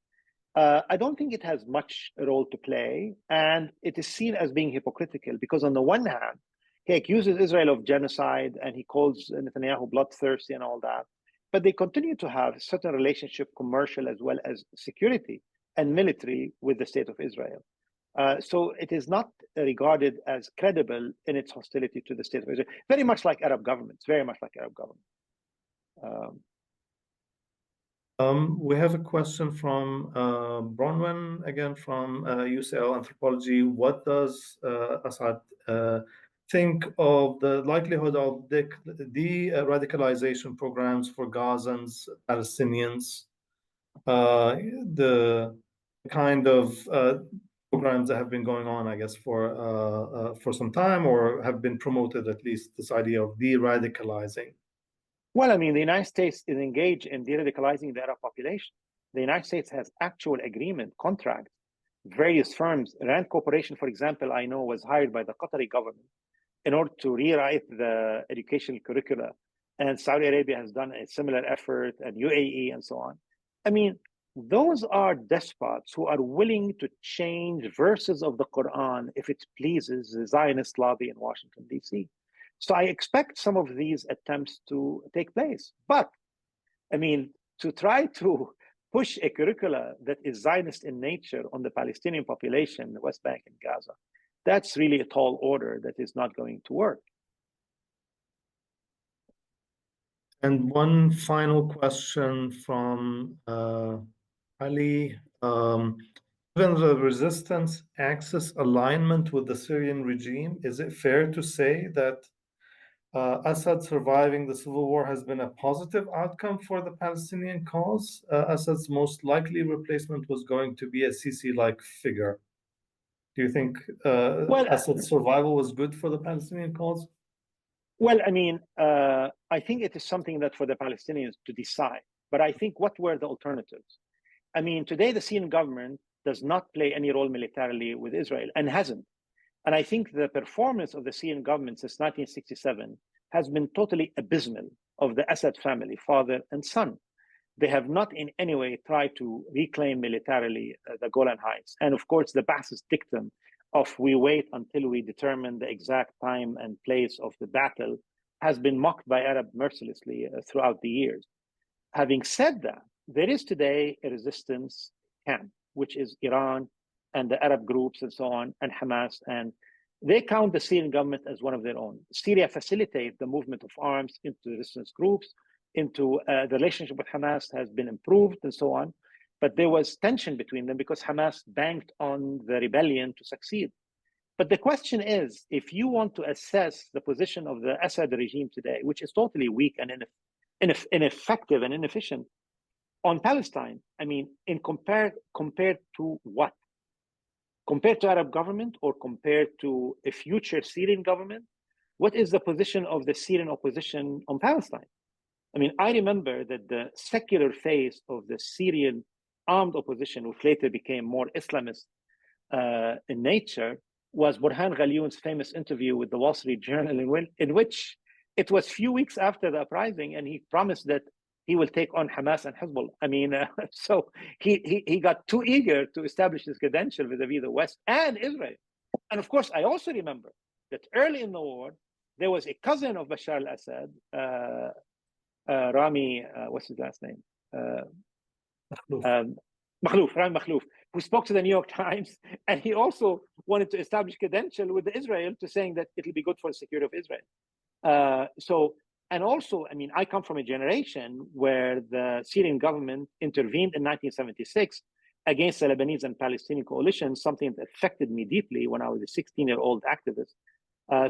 I don't think it has much role to play, and it is seen as being hypocritical because on the one hand, he accuses Israel of genocide and he calls Netanyahu bloodthirsty and all that, but they continue to have a certain relationship, commercial as well as security and military, with the state of Israel. So it is not regarded as credible in its hostility to the state of Israel, very much like Arab governments, very much like Arab governments. We have a question from Bronwyn, again from UCL Anthropology. What does Assad think of the likelihood of de-radicalization programs for Gazans, Palestinians, the kind of programs that have been going on, I guess, for some time, or have been promoted, at least, this idea of de-radicalizing? Well, I mean, the United States is engaged in de-radicalizing the Arab population. The United States has actual agreement, contracts, various firms. Rand Corporation, for example, I know was hired by the Qatari government in order to rewrite the educational curricula. And Saudi Arabia has done a similar effort, and UAE and so on. I mean, those are despots who are willing to change verses of the Quran if it pleases the Zionist lobby in Washington, D.C. So I expect some of these attempts to take place. But, I mean, to try to push a curricula that is Zionist in nature on the Palestinian population, the West Bank and Gaza, that's really a tall order that is not going to work. And one final question from Ali. Given the resistance axis alignment with the Syrian regime, is it fair to say that Assad surviving the civil war has been a positive outcome for the Palestinian cause? Assad's most likely replacement was going to be a Sisi-like figure. Do you think Assad's survival was good for the Palestinian cause? Well, I mean, I think it is something that for the Palestinians to decide. But I think, what were the alternatives? I mean, today the Syrian government does not play any role militarily with Israel, and hasn't. And I think the performance of the Syrian government since 1967 has been totally abysmal, of the Assad family, father and son. They have not in any way tried to reclaim militarily the Golan Heights. And of course, the Ba'athist dictum of we wait until we determine the exact time and place of the battle has been mocked by Arab mercilessly throughout the years. Having said that, there is today a resistance camp, which is Iran and the Arab groups and so on, and Hamas, and they count the Syrian government as one of their own. Syria facilitates the movement of arms into resistance groups, into the relationship with Hamas has been improved and so on. But there was tension between them because Hamas banked on the rebellion to succeed. But the question is, if you want to assess the position of the Assad regime today, which is totally weak and ineffective and inefficient on Palestine, I mean, compared to what? Compared to Arab government or compared to a future Syrian government? What is the position of the Syrian opposition on Palestine? I mean, I remember that the secular phase of the Syrian armed opposition, which later became more Islamist in nature, was Burhan Ghalioun's famous interview with the Wall Street Journal, in which it was few weeks after the uprising, and he promised that he will take on Hamas and Hezbollah. I mean, so he got too eager to establish his credential vis-a-vis the West and Israel. And of course, I also remember that early in the war, there was a cousin of Bashar al-Assad, Rami, what's his last name? Rami Makhlouf, who spoke to the New York Times, and he also wanted to establish credential with Israel to saying that it'll be good for the security of Israel. And also, I mean, I come from a generation where the Syrian government intervened in 1976 against the Lebanese and Palestinian coalition, something that affected me deeply when I was a 16-year-old activist.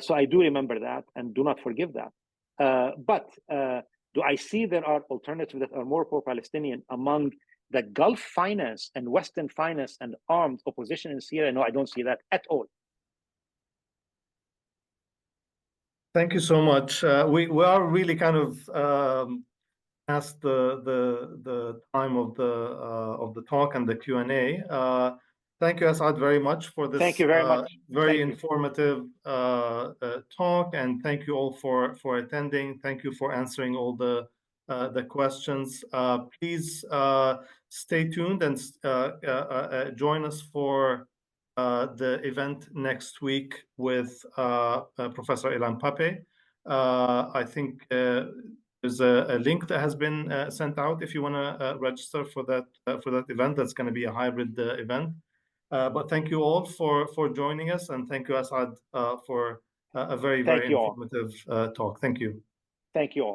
So I do remember that and do not forgive that. But do I see there are alternatives that are more pro-Palestinian among the Gulf finance and Western finance and armed opposition in Syria? No, I don't see that at all. Thank you so much. We are really kind of past the time of the talk and the Q&A. Thank you, Asad, very much for this. Thank you very much. Very informative talk, and thank you all for attending. Thank you for answering all the questions. Please stay tuned and join us for the event next week with Professor Ilan Pape. I think there's a link that has been sent out if you want to register for that event. That's going to be a hybrid event. But thank you all for joining us, and thank you, Asad, for a very informative talk. Thank you. Thank you all.